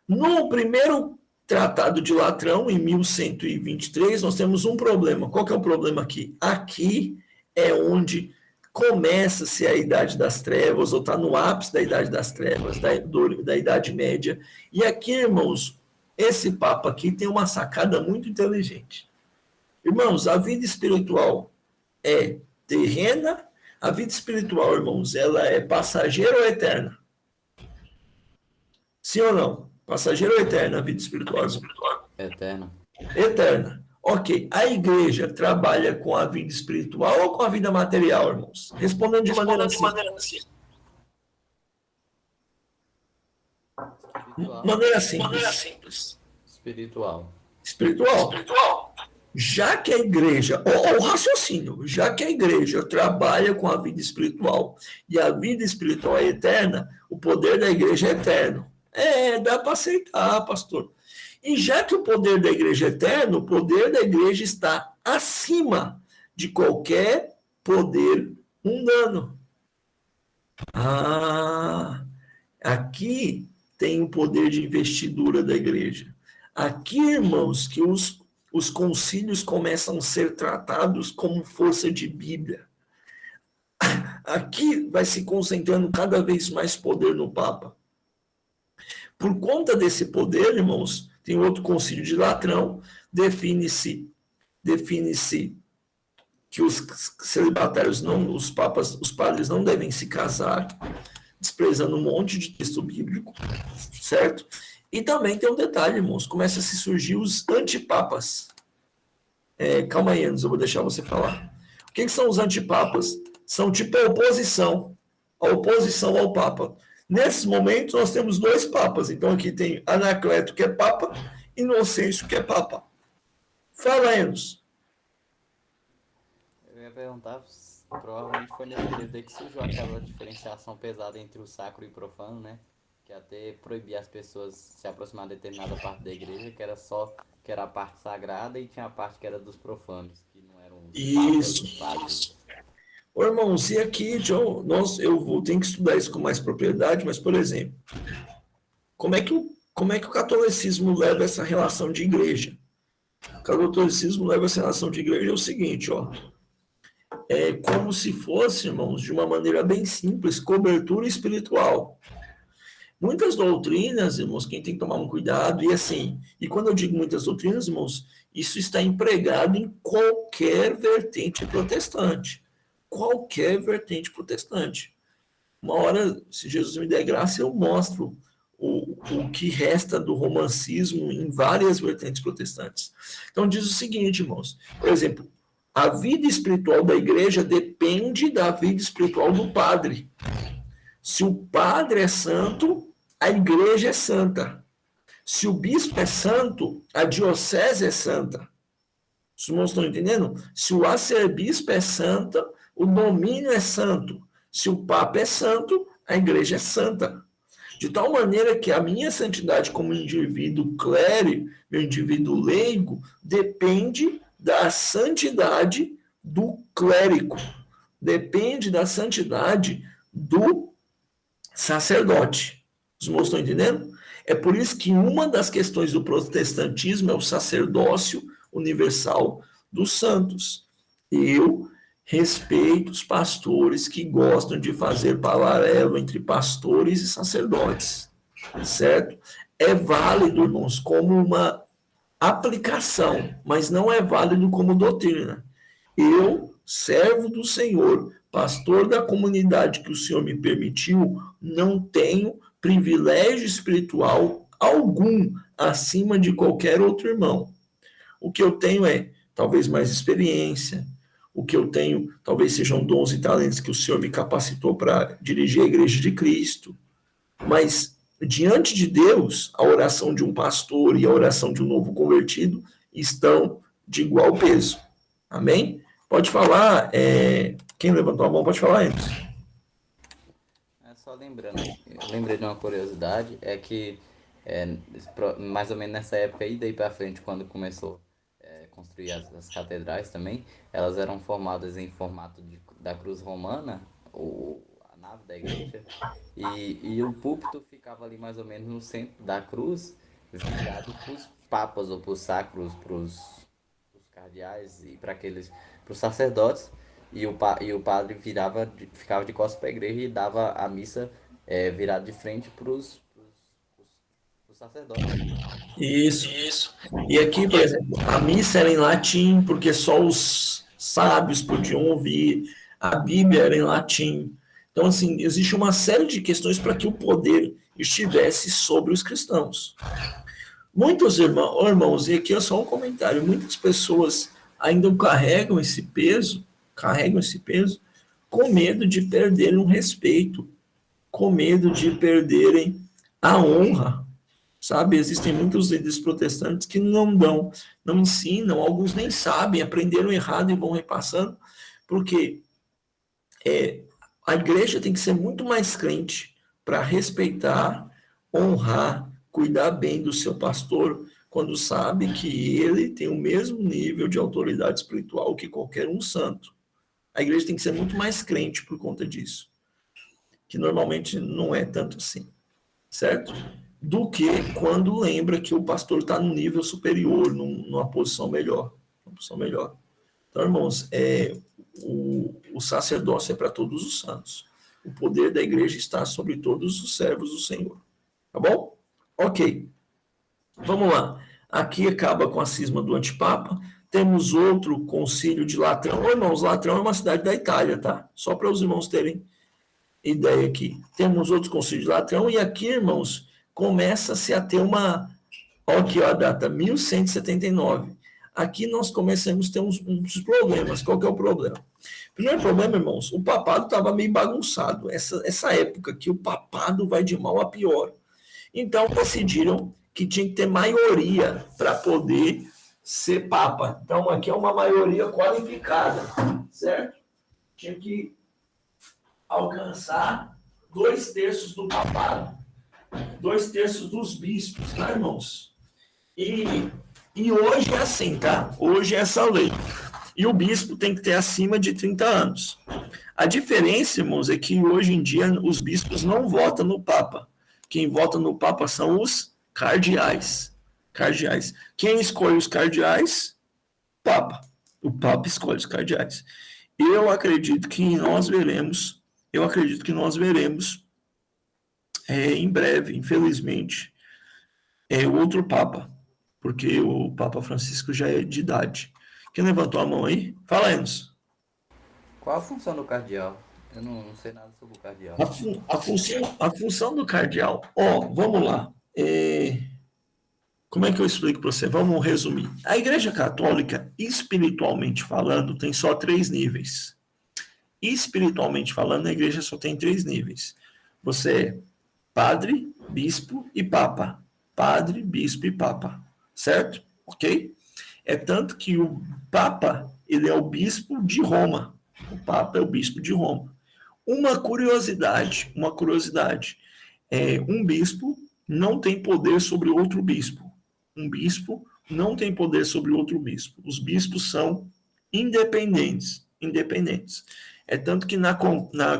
No primeiro Tratado de Latrão, em 1123, nós temos um problema. Qual que é o problema aqui? Aqui é onde começa-se a Idade das Trevas, ou está no ápice da Idade das Trevas, da Idade Média. E aqui, irmãos, esse Papa aqui tem uma sacada muito inteligente. Irmãos, a vida espiritual é terrena, a vida espiritual, irmãos, ela é passageira ou eterna? Sim ou não? Passageira ou eterna a vida espiritual? Eterna. Eterna. Ok. A igreja trabalha com a vida espiritual ou com a vida material, irmãos? Respondendo de maneira assim. Maneira simples. Espiritual. Espiritual. Já que a igreja, o raciocínio, já que a igreja trabalha com a vida espiritual e a vida espiritual é eterna, o poder da igreja é eterno. Dá para aceitar, pastor. E já que o poder da igreja é eterno, o poder da igreja está acima de qualquer poder mundano. Aqui tem o poder de investidura da igreja. Aqui, irmãos, que os concílios começam a ser tratados como força de Bíblia. Aqui vai se concentrando cada vez mais poder no Papa. Por conta desse poder, irmãos, tem outro concílio de Latrão, define-se que os celibatários, os padres não devem se casar, desprezando um monte de texto bíblico, certo? E também tem um detalhe, irmãos, começa a se surgir os antipapas. Calma aí, Anos, eu vou deixar você falar. O que são os antipapas? São tipo a oposição. a oposição ao Papa. Nesses momentos, nós temos 2 papas. Então, aqui tem Anacleto, que é Papa, e Inocêncio, que é Papa. Fala, Enos. Eu ia perguntar, provavelmente foi nesse período aí que surgiu aquela diferenciação pesada entre o sacro e o profano, né? Que até proibia as pessoas se aproximar de determinada parte da igreja, que era a parte sagrada, e tinha a parte que era dos profanos, que não eram os papas, os padres. Ô, irmãos, e aqui, John, tenho que estudar isso com mais propriedade, mas, por exemplo, como é que o catolicismo leva essa relação de igreja? O catolicismo leva essa relação de igreja é o seguinte, ó. É como se fosse, irmãos, de uma maneira bem simples, cobertura espiritual. Muitas doutrinas, irmãos, quem tem que tomar um cuidado, e quando eu digo muitas doutrinas, irmãos, isso está empregado em qualquer vertente protestante. Qualquer vertente protestante. Uma hora, se Jesus me der graça, eu mostro o que resta do romancismo em várias vertentes protestantes. Então, diz o seguinte, irmãos, por exemplo, a vida espiritual da igreja depende da vida espiritual do padre. Se o padre é santo, a igreja é santa. Se o bispo é santo, a diocese é santa. Os irmãos estão entendendo? Se o arcebispo é santa, o domínio é santo. Se o papa é santo, a igreja é santa. De tal maneira que a minha santidade como indivíduo clérigo, meu indivíduo leigo, depende da santidade do clérigo. Depende da santidade do sacerdote. Os irmãos estão entendendo? É por isso que uma das questões do protestantismo é o sacerdócio universal dos santos. Eu respeito os pastores que gostam de fazer paralelo entre pastores e sacerdotes, certo? É válido, irmãos, como uma aplicação, mas não é válido como doutrina. Eu, servo do Senhor, pastor da comunidade que o Senhor me permitiu, não tenho privilégio espiritual algum acima de qualquer outro irmão. O que eu tenho é, talvez, mais experiência. O que eu tenho, talvez, sejam dons e talentos que o Senhor me capacitou para dirigir a igreja de Cristo. Mas, diante de Deus, a oração de um pastor e a oração de um novo convertido estão de igual peso. Amém? Pode falar, quem levantou a mão pode falar, Enos. Só lembrando, eu lembrei de uma curiosidade, é que mais ou menos nessa época aí, daí pra frente, quando começou a construir as catedrais também, elas eram formadas em formato da cruz romana, a nave da igreja, e o púlpito ficava ali mais ou menos no centro da cruz, virado para os papas ou para os sacros, para os cardeais e para os sacerdotes. E o padre ficava de costas para a igreja e dava a missa virado de frente para os sacerdotes. Isso. E aqui, por exemplo, a missa era em latim, porque só os sábios podiam ouvir, a Bíblia era em latim. Então, assim, existe uma série de questões para que o poder estivesse sobre os cristãos. Muitos irmãos, e aqui é só um comentário, muitas pessoas ainda carregam esse peso com medo de perderem o respeito, com medo de perderem a honra, sabe? Existem muitos líderes protestantes que não ensinam, alguns nem sabem, aprenderam errado e vão repassando, porque a igreja tem que ser muito mais crente para respeitar, honrar, cuidar bem do seu pastor, quando sabe que ele tem o mesmo nível de autoridade espiritual que qualquer um santo. A igreja tem que ser muito mais crente por conta disso, que normalmente não é tanto assim, certo? Do que quando lembra que o pastor está num nível superior, numa posição melhor. Então, irmãos, o sacerdócio é para todos os santos. O poder da igreja está sobre todos os servos do Senhor. Tá bom? Ok. Vamos lá. Aqui acaba com a cisma do antipapa. Temos outro concílio de Latrão. Irmãos, Latrão é uma cidade da Itália, tá? Só para os irmãos terem ideia aqui. Temos outros concílios de Latrão e aqui, irmãos, começa-se a ter aqui, ó, a data, 1179. aqui nós começamos a ter uns problemas. Qual que é o problema? O primeiro problema, irmãos, o papado estava meio bagunçado. Essa época que o papado vai de mal a pior. Então, decidiram que tinha que ter maioria para poder ser papa. Então, aqui é uma maioria qualificada, certo? Tinha que alcançar 2/3 do papado, 2/3 dos bispos, tá, irmãos? E hoje é assim, tá? Hoje é essa lei. E o bispo tem que ter acima de 30 anos. A diferença, irmãos, é que hoje em dia os bispos não votam no papa. Quem vota no papa são os cardeais. Cardeais. Quem escolhe os cardeais? Papa. O papa escolhe os cardeais. Eu acredito que nós veremos em breve, infelizmente, outro papa, porque o Papa Francisco já é de idade. Quem levantou a mão aí? Fala, Enos. Qual a função do cardeal? Eu não sei nada sobre o cardeal. A função do cardeal, vamos lá. Como é que eu explico para você? Vamos resumir. A Igreja Católica, espiritualmente falando, tem só 3 níveis. Espiritualmente falando, a Igreja só tem 3 níveis. Você é padre, bispo e papa. Padre, bispo e papa. Certo? Ok? É tanto que o papa, ele é o bispo de Roma. O papa é o bispo de Roma. Uma curiosidade. Um bispo não tem poder sobre outro bispo. Um bispo não tem poder sobre outro bispo. Os bispos são independentes. É tanto que na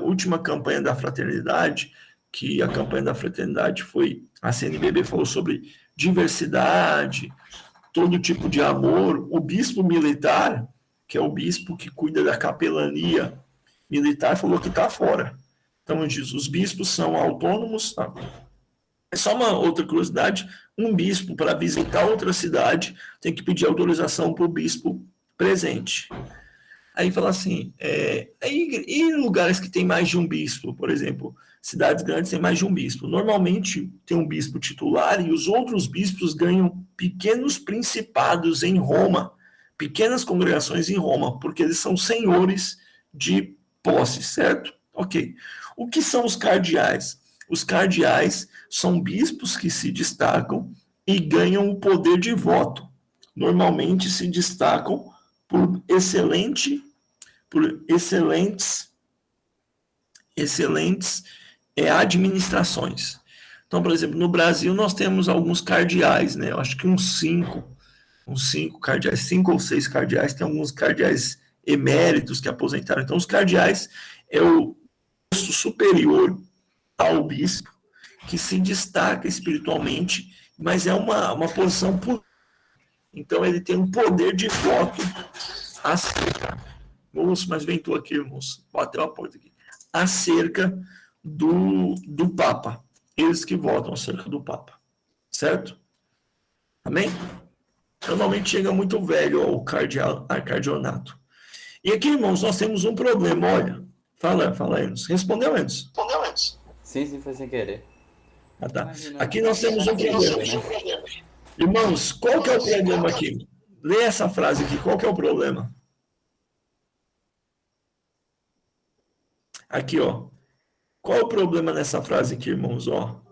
última campanha da fraternidade, que a campanha da fraternidade foi, a CNBB falou sobre diversidade, todo tipo de amor. O bispo militar, que é o bispo que cuida da capelania militar, falou que está fora. Então, os bispos são autônomos. Tá? É só uma outra curiosidade, um bispo, para visitar outra cidade, tem que pedir autorização para o bispo presente. Aí fala assim, e em lugares que tem mais de um bispo, por exemplo, cidades grandes têm mais de um bispo. Normalmente tem um bispo titular e os outros bispos ganham pequenos principados em Roma, pequenas congregações em Roma, porque eles são senhores de posse, certo? Ok. O que são os cardeais? Os cardeais são bispos que se destacam e ganham o poder de voto. Normalmente se destacam por excelentes administrações. Então, por exemplo, no Brasil nós temos alguns cardeais, né? Eu acho que uns 5 cardeais, 5 ou 6 cardeais, tem alguns cardeais eméritos que aposentaram. Então, os cardeais é o posto superior ao bispo, que se destaca espiritualmente, mas é uma posição política. Então, ele tem um poder de voto acerca. Moço, mas vem tu aqui, moço. Bateu a porta aqui. Acerca do Papa. Eles que votam acerca do Papa. Certo? Amém? Normalmente chega muito velho ao cardeonato. E aqui, irmãos, nós temos um problema. Olha, fala, Enos. Respondeu, Enos? Sim, foi sem querer. Ah, tá. Aqui nós temos um problema. Irmãos, qual que é o problema aqui? Lê essa frase aqui. Qual que é o problema? Aqui, ó. Qual é o problema nessa frase aqui, irmãos? Ó. O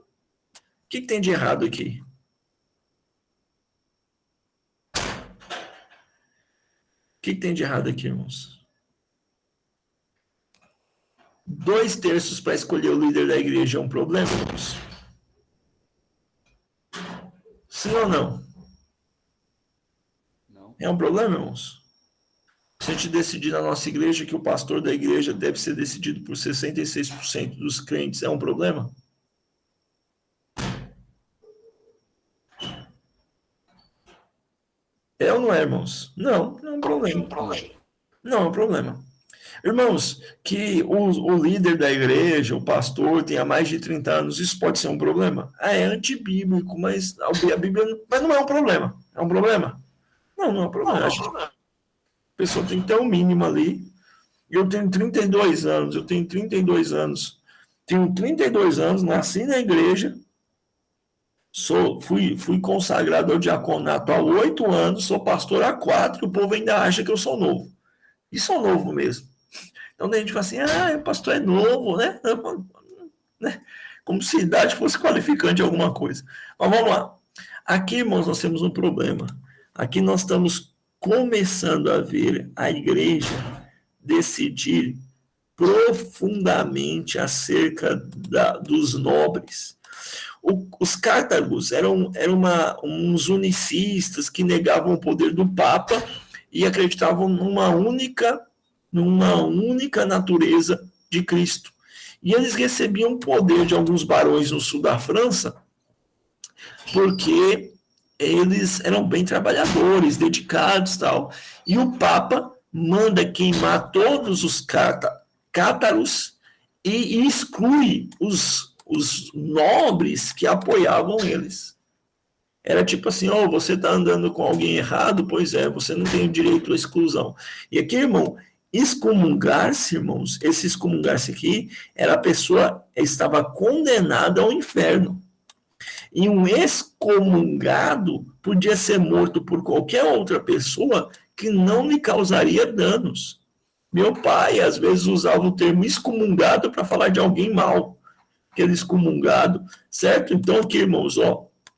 que tem de errado aqui? O que tem de errado aqui, irmãos? 2/3 para escolher o líder da igreja é um problema, irmãos? Sim ou não? Não. É um problema, irmãos? Se a gente decidir na nossa igreja que o pastor da igreja deve ser decidido por 66% dos crentes, é um problema? É ou não é, irmãos? Não é um problema. Não é um problema. Irmãos, que o líder da igreja, o pastor, tenha mais de 30 anos, isso pode ser um problema? É antibíblico, mas a Bíblia. Mas não é um problema. É um problema? Não é um problema. A pessoa tem que ter um mínimo ali. Eu tenho 32 anos. Tenho 32 anos, nasci na igreja. Fui consagrado ao diaconato há 8 anos, sou pastor há 4, e o povo ainda acha que eu sou novo. E sou novo mesmo. Então, daí a gente fala assim, o pastor é novo, né? Como se idade fosse qualificante de alguma coisa. Mas vamos lá. Aqui, irmãos, nós temos um problema. Aqui nós estamos começando a ver a igreja decidir profundamente acerca dos nobres. Os cátagos eram uns unicistas que negavam o poder do Papa e acreditavam numa única natureza de Cristo. E eles recebiam poder de alguns barões no sul da França, porque eles eram bem trabalhadores, dedicados e tal. E o Papa manda queimar todos os cátaros e exclui os nobres que apoiavam eles. Era tipo assim, você está andando com alguém errado? Pois é, você não tem o direito à exclusão. E aqui, irmão, excomungar-se, irmãos, esse excomungar-se aqui, a pessoa estava condenada ao inferno. E um excomungado podia ser morto por qualquer outra pessoa que não lhe causaria danos. Meu pai, às vezes, usava o termo excomungado para falar de alguém mal. Aquele excomungado, certo? Então, aqui, irmãos,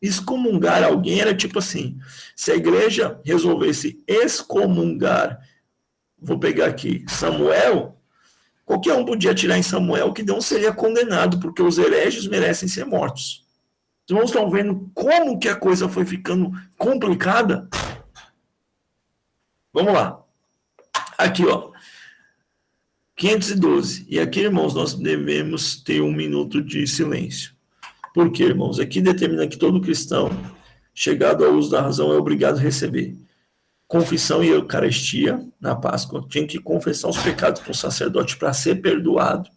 excomungar alguém era tipo assim, se a igreja resolvesse excomungar, vou pegar aqui, Samuel, qualquer um podia atirar em Samuel que não seria condenado, porque os hereges merecem ser mortos. Os irmãos estão vendo como que a coisa foi ficando complicada? Vamos lá. Aqui, 512. E aqui, irmãos, nós devemos ter 1 minuto de silêncio. Por quê, irmãos? Aqui determina que todo cristão, chegado ao uso da razão, é obrigado a receber confissão e eucaristia na Páscoa. Tinha que confessar os pecados para o sacerdote para ser perdoado.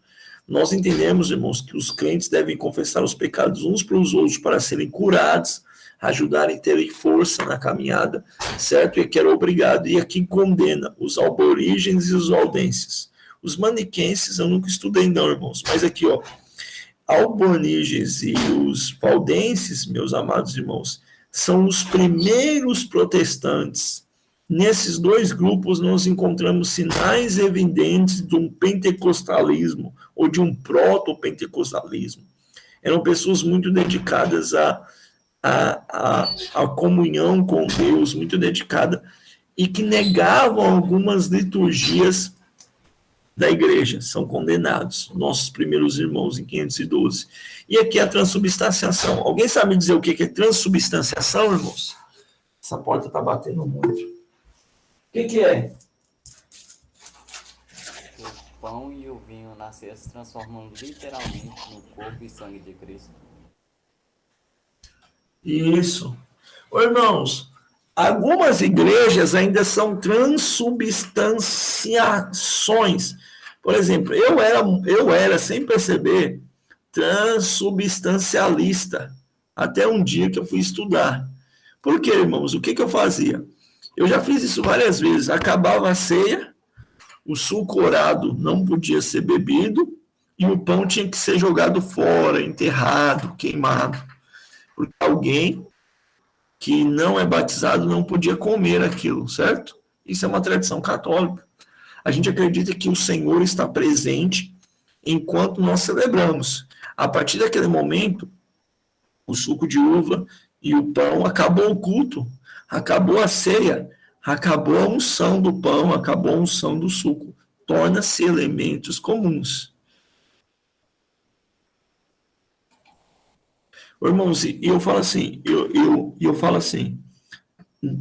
Nós entendemos, irmãos, que os crentes devem confessar os pecados uns para os outros para serem curados, ajudarem a terem força na caminhada, certo? E aqui era obrigado. E aqui condena os aborígenes e os valdenses. Os maniquenses eu nunca estudei não, irmãos, mas aqui, albanígenes e os valdenses, meus amados irmãos, são os primeiros protestantes. Nesses 2 grupos nós encontramos sinais evidentes de um pentecostalismo ou de um proto-pentecostalismo. Eram pessoas muito dedicadas à comunhão com Deus, muito dedicadas, e que negavam algumas liturgias da igreja, são condenados, nossos primeiros irmãos em 512. E aqui a transubstanciação. Alguém sabe dizer o que é transubstanciação, irmãos? Essa porta está batendo muito. O que é? O pão e o vinho na ceia se transformam literalmente no corpo e sangue de Cristo. Isso. Irmãos, algumas igrejas ainda são transubstanciações. Por exemplo, eu era, sem perceber, transubstancialista, até um dia que eu fui estudar. Por quê, irmãos? O que eu fazia? Eu já fiz isso várias vezes. Acabava a ceia, o suco orado não podia ser bebido e o pão tinha que ser jogado fora, enterrado, queimado. Porque alguém que não é batizado não podia comer aquilo, certo? Isso é uma tradição católica. A gente acredita que o Senhor está presente enquanto nós celebramos. A partir daquele momento, o suco de uva e o pão, acabou o culto, acabou a ceia, acabou a unção do pão, acabou a unção do suco. Torna-se elementos comuns. Irmãos, eu falo assim,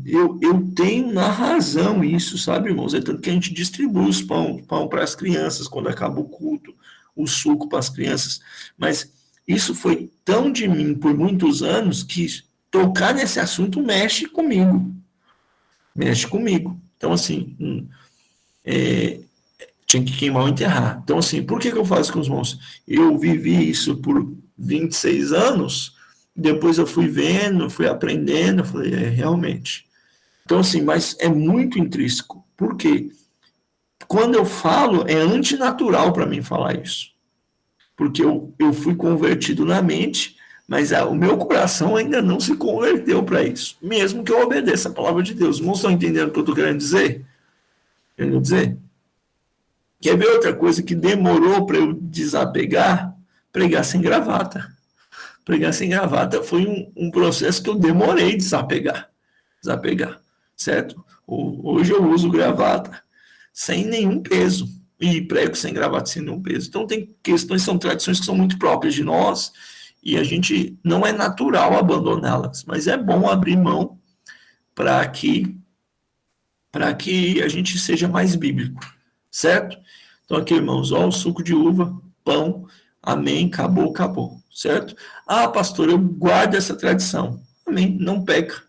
eu tenho na razão isso, sabe, irmãos? É tanto que a gente distribui os pão para as crianças quando acaba o culto, o suco para as crianças. Mas isso foi tão de mim por muitos anos que tocar nesse assunto mexe comigo. Mexe comigo. Então, assim, tinha que queimar ou enterrar. Então, assim, por que eu faço com os irmãos? Eu vivi isso por 26 anos, depois eu fui vendo, fui aprendendo, eu falei, realmente. Então, assim, mas é muito intrínseco. Por quê? Quando eu falo, é antinatural para mim falar isso. Porque eu fui convertido na mente, Mas o meu coração ainda não se converteu para isso, mesmo que eu obedeça a palavra de Deus. Não estão entendendo o que eu estou querendo dizer? Querendo dizer? Quer ver outra coisa que demorou para eu desapegar? Pregar sem gravata. Pregar sem gravata foi um processo que eu demorei desapegar, certo? Hoje eu uso gravata sem nenhum peso e prego sem gravata sem nenhum peso. Então tem questões, são tradições que são muito próprias de nós e a gente não é natural abandoná-las, mas é bom abrir mão para que a gente seja mais bíblico, certo? Então aqui, irmãos, ó, o suco de uva, pão, amém, acabou, certo? Ah, pastor, eu guardo essa tradição. Amém, não peca,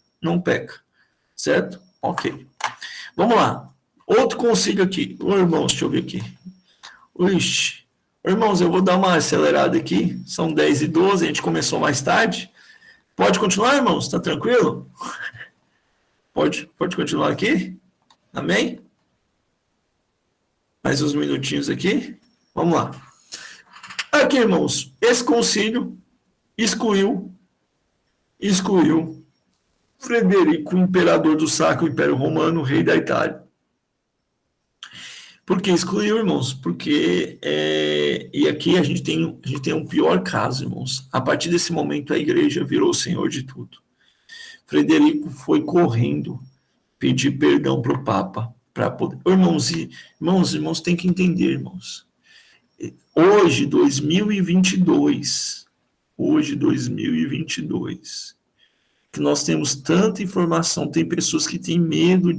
certo? Ok. Vamos lá. Outro concílio aqui. Ô, irmãos, deixa eu ver aqui. Ixi. Irmãos, eu vou dar uma acelerada aqui. São 10h12, a gente começou mais tarde. Pode continuar, irmãos? Tá tranquilo? Pode continuar aqui? Amém? Mais uns minutinhos aqui. Vamos lá. Aqui, irmãos, esse concílio excluiu Frederico, imperador do Sacro Império Romano, rei da Itália. Por que excluiu, irmãos? Porque, e aqui a gente tem um pior caso, irmãos. A partir desse momento, a igreja virou o senhor de tudo. Frederico foi correndo pedir perdão para o Papa, para poder... Irmãos, tem que entender, irmãos. Hoje, 2022, que nós temos tanta informação, tem pessoas que têm medo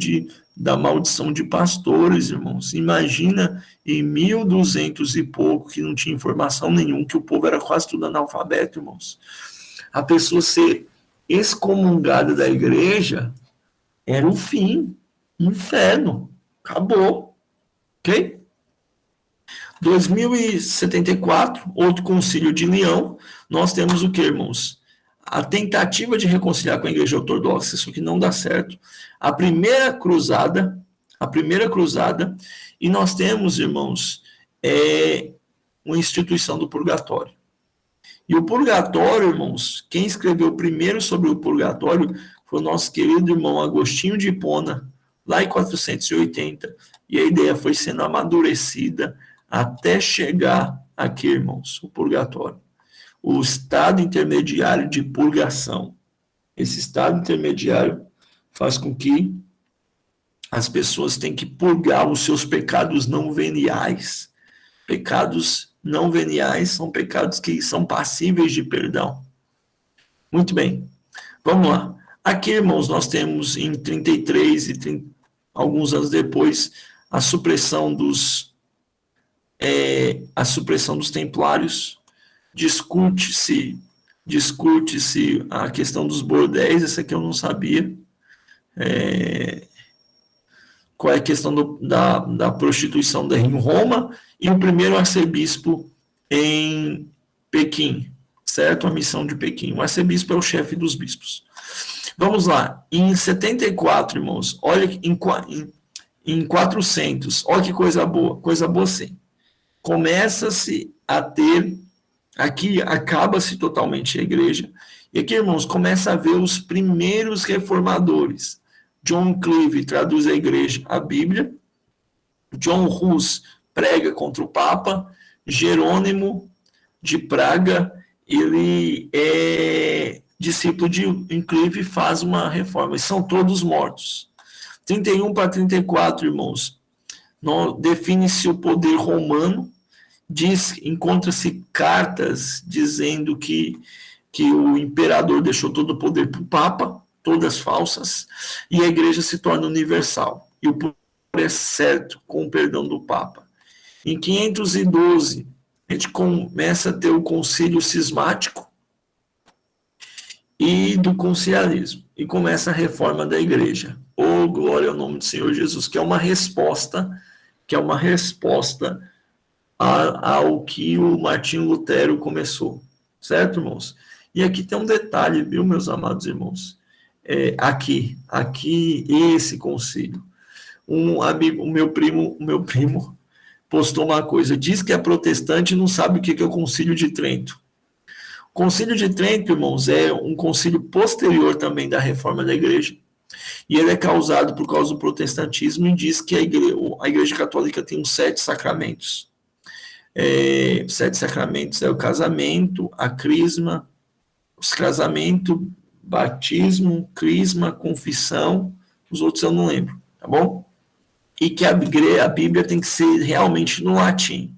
da maldição de pastores, irmãos. Imagina em 1200 e pouco, que não tinha informação nenhuma, que o povo era quase tudo analfabeto, irmãos. A pessoa ser excomungada da igreja era o fim, inferno, acabou, ok? 2074, outro concílio de Leão, nós temos o que, irmãos? A tentativa de reconciliar com a igreja ortodoxa, isso que não dá certo. A primeira cruzada, e nós temos, irmãos, uma instituição do purgatório. E o purgatório, irmãos, quem escreveu primeiro sobre o purgatório foi o nosso querido irmão Agostinho de Hipona, lá em 480, e a ideia foi sendo amadurecida até chegar aqui, irmãos, o purgatório. O estado intermediário de purgação. Esse estado intermediário faz com que as pessoas tenham que purgar os seus pecados não veniais. Pecados não veniais são pecados que são passíveis de perdão. Muito bem. Vamos lá. Aqui, irmãos, nós temos em 33 e alguns anos depois a supressão dos templários. Discute-se a questão dos bordéis, essa aqui eu não sabia. Qual é a questão da prostituição em Roma, e o primeiro arcebispo em Pequim, certo? A missão de Pequim. O arcebispo é o chefe dos bispos. Vamos lá. Em 74, irmãos, olha, em 400, olha que coisa boa sim. Começa-se a ter... Aqui acaba-se totalmente a igreja. E aqui, irmãos, começa a ver os primeiros reformadores. John Clive traduz a Bíblia. John Hus prega contra o Papa. Jerônimo de Praga, ele é discípulo de Clive e faz uma reforma. E são todos mortos. 31 para 34, irmãos. Define-se o poder romano. Encontra-se cartas dizendo que o imperador deixou todo o poder para o Papa, todas falsas, e a igreja se torna universal. E o poder é certo com o perdão do Papa. Em 512, a gente começa a ter o concílio cismático e do conciliarismo, e começa a reforma da igreja. Oh, glória ao nome do Senhor Jesus, que é uma resposta ao que o Martinho Lutero começou, certo, irmãos? E aqui tem um detalhe, viu, meus amados irmãos? Aqui, esse concílio. Um amigo, o meu primo postou uma coisa, diz que é protestante e não sabe o que é o concílio de Trento. Concílio de Trento, irmãos, é um concílio posterior também da reforma da igreja. E ele é causado por causa do protestantismo e diz que a igreja católica tem uns 7 sacramentos. 7 sacramentos é o casamento, a crisma, os casamentos, batismo, crisma, confissão, os outros eu não lembro, tá bom? E que a Bíblia tem que ser realmente no latim.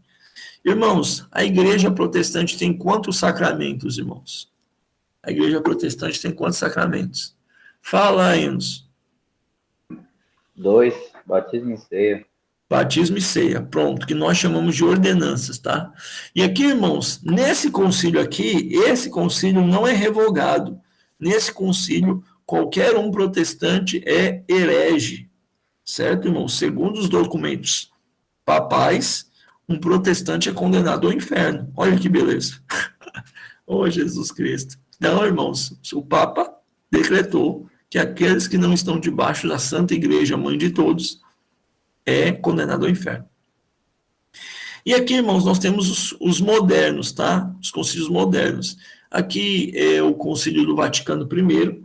Irmãos, a igreja protestante tem quantos sacramentos, irmãos? A igreja protestante tem quantos sacramentos? Fala aí, nos. 2, batismo e ceia. Batismo e ceia, pronto, que nós chamamos de ordenanças, tá? E aqui, irmãos, nesse concílio aqui, esse concílio não é revogado. Nesse concílio, qualquer um protestante é herege, certo, irmãos? Segundo os documentos papais, um protestante é condenado ao inferno. Olha que beleza. Oh, Jesus Cristo. Não, irmãos, o Papa decretou que aqueles que não estão debaixo da Santa Igreja, mãe de todos, é condenado ao inferno. E aqui, irmãos, nós temos os modernos, tá? Os concílios modernos. Aqui é o Concílio do Vaticano I,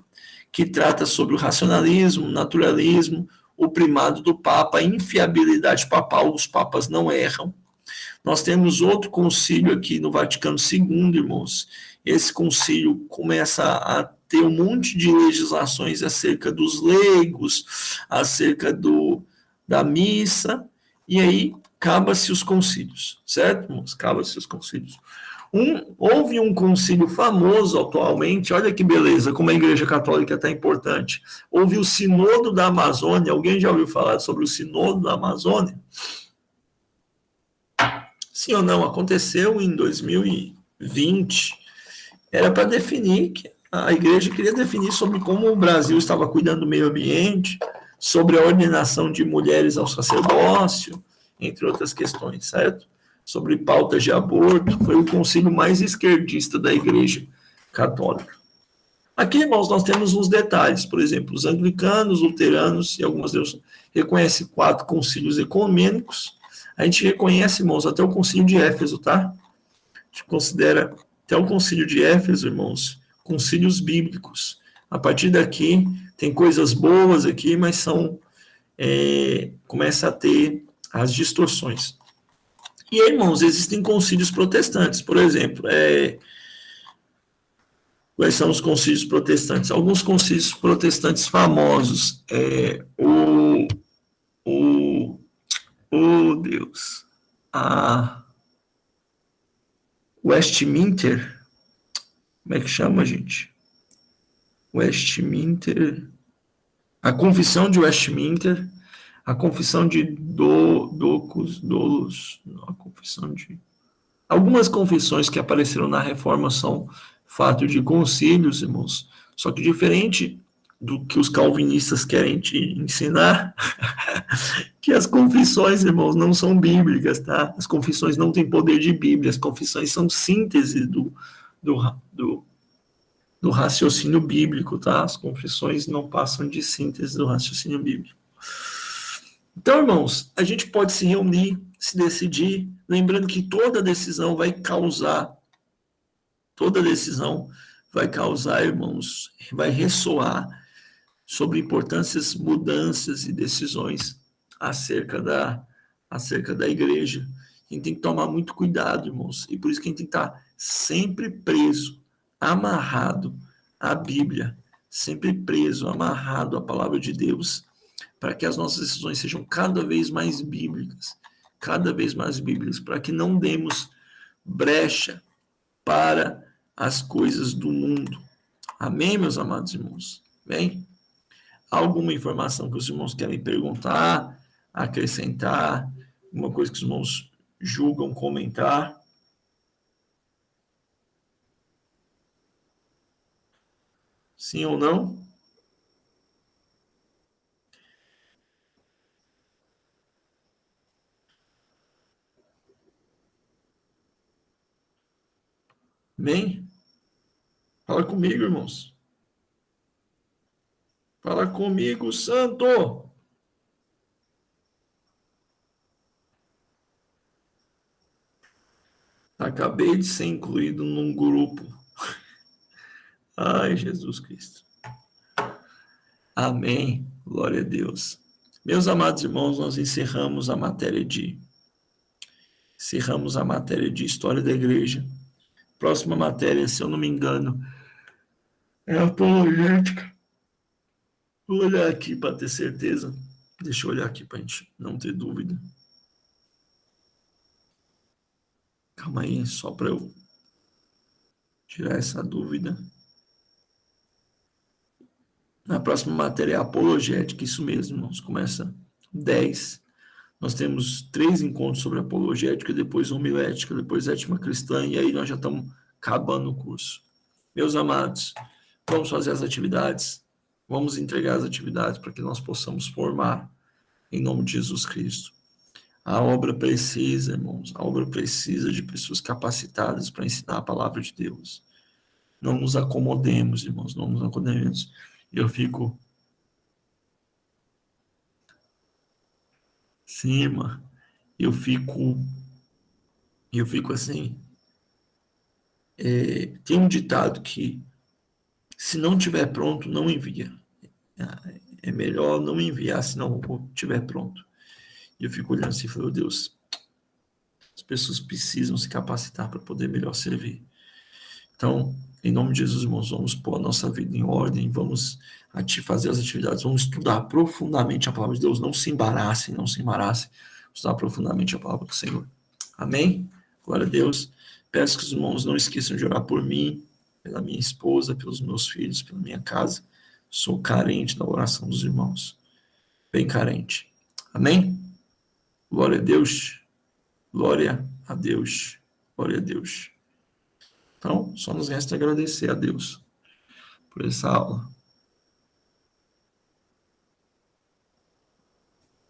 que trata sobre o racionalismo, naturalismo, o primado do Papa, a infiabilidade papal, os papas não erram. Nós temos outro concílio aqui no Vaticano II, irmãos. Esse concílio começa a ter um monte de legislações acerca dos leigos, acerca da missa, e aí acaba-se os concílios, certo, irmãos? Acaba-se os concílios. Houve um concílio famoso atualmente, olha que beleza, como a Igreja Católica está importante. Houve o Sinodo da Amazônia, alguém já ouviu falar sobre o Sinodo da Amazônia? Sim ou não? Aconteceu em 2020. Era para definir, que a igreja queria definir sobre como o Brasil estava cuidando do meio ambiente, sobre a ordenação de mulheres ao sacerdócio, entre outras questões, certo? Sobre pautas de aborto. Foi o concílio mais esquerdista da Igreja Católica. Aqui, irmãos, nós temos uns detalhes. Por exemplo, os anglicanos, luteranos e algumas deus reconhecem 4 concílios ecumênicos. A gente reconhece, irmãos, até o concílio de Éfeso, tá? A gente considera até o concílio de Éfeso, irmãos, concílios bíblicos. A partir daqui, tem coisas boas aqui, mas começa a ter as distorções. E aí, irmãos, existem concílios protestantes. Por exemplo, quais são os concílios protestantes? Alguns concílios protestantes famosos. Deus. Westminster. Como é que chama, gente? Westminster. A Confissão de Westminster. A Confissão de Dolos. A Confissão de... Algumas confissões que apareceram na Reforma são fato de concílios, irmãos. Só que diferente do que os calvinistas querem te ensinar, que as confissões, irmãos, não são bíblicas, tá? As confissões não têm poder de Bíblia, as confissões são síntese do raciocínio bíblico, tá? As confissões não passam de síntese do raciocínio bíblico. Então, irmãos, a gente pode se reunir, se decidir, lembrando que toda decisão vai causar, irmãos, vai ressoar sobre importâncias, mudanças e decisões acerca da igreja. A gente tem que tomar muito cuidado, irmãos, e por isso que a gente tem que estar sempre preso, amarrado à Bíblia, sempre preso, amarrado à palavra de Deus, para que as nossas decisões sejam cada vez mais bíblicas, para que não demos brecha para as coisas do mundo. Amém, meus amados irmãos? Bem, alguma informação que os irmãos querem perguntar, acrescentar, alguma coisa que os irmãos julgam comentar? Sim ou não? Bem? Fala comigo, irmãos. Fala comigo, santo! Acabei de ser incluído num grupo Ai, Jesus Cristo. Amém. Glória a Deus. Meus amados irmãos, nós encerramos a matéria de História da Igreja. Próxima matéria, se eu não me engano, é apologética. Vou olhar aqui para ter certeza. Deixa eu olhar aqui para a gente não ter dúvida. Calma aí, só para eu tirar essa dúvida. Na próxima matéria é apologética, isso mesmo, irmãos. Começa 10. Nós temos 3 encontros sobre apologética, depois homilética, depois ética cristã, e aí nós já estamos acabando o curso. Meus amados, vamos fazer as atividades, vamos entregar as atividades para que nós possamos formar em nome de Jesus Cristo. A obra precisa, irmãos, a obra precisa de pessoas capacitadas para ensinar a palavra de Deus. Não nos acomodemos, irmãos, não nos acomodemos. Eu fico... Sim, irmã. Eu fico assim... tem um ditado que se não tiver pronto, não envia. É melhor não enviar se não estiver pronto. E eu fico olhando assim e falo, Deus, as pessoas precisam se capacitar para poder melhor servir. Então, em nome de Jesus, irmãos, vamos pôr a nossa vida em ordem, vamos fazer as atividades, vamos estudar profundamente a palavra de Deus, não se embaraçem, estudar profundamente a palavra do Senhor. Amém? Glória a Deus. Peço que os irmãos não esqueçam de orar por mim, pela minha esposa, pelos meus filhos, pela minha casa. Sou carente da oração dos irmãos. Bem carente. Amém? Glória a Deus. Glória a Deus. Glória a Deus. Então, só nos resta agradecer a Deus por essa aula.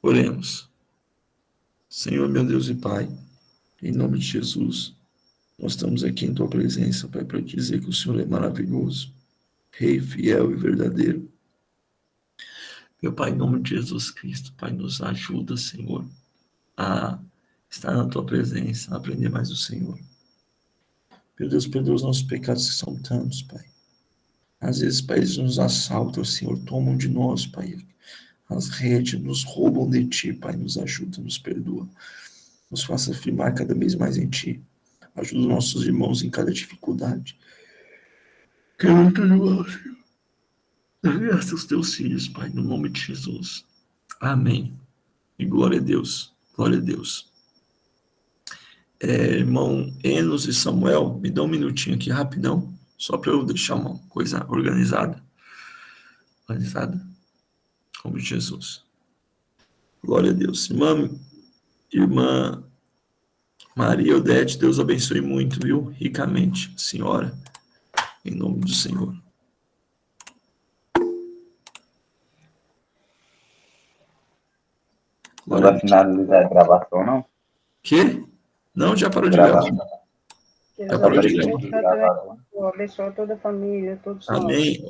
Oremos. Senhor, meu Deus e Pai, em nome de Jesus, nós estamos aqui em Tua presença, Pai, para dizer que o Senhor é maravilhoso, Rei fiel e verdadeiro. Meu Pai, em nome de Jesus Cristo, Pai, nos ajuda, Senhor, a estar na Tua presença, a aprender mais do Senhor. Meu Deus, perdoa os nossos pecados que são tantos, Pai. Às vezes, Pai, eles nos assaltam, Senhor, tomam de nós, Pai, as redes, nos roubam de Ti, Pai, nos ajuda, nos perdoa. Nos faça afirmar cada vez mais em Ti. Ajuda os nossos irmãos em cada dificuldade. Quero te ajudar, Senhor. Graças aos Teus filhos, Pai, no nome de Jesus. Amém. E glória a Deus. Glória a Deus. Irmão Enos e Samuel, me dá um minutinho aqui, rapidão, só para eu deixar uma coisa organizada. Organizada? Como Jesus. Glória a Deus. Irmã Maria Odete, Deus abençoe muito, viu? Ricamente, senhora, em nome do Senhor. Não vai finalizar a gravação, não? Quê? Não, já parou de gravar. Que Deus abençoe toda a família, todos nós. Amém.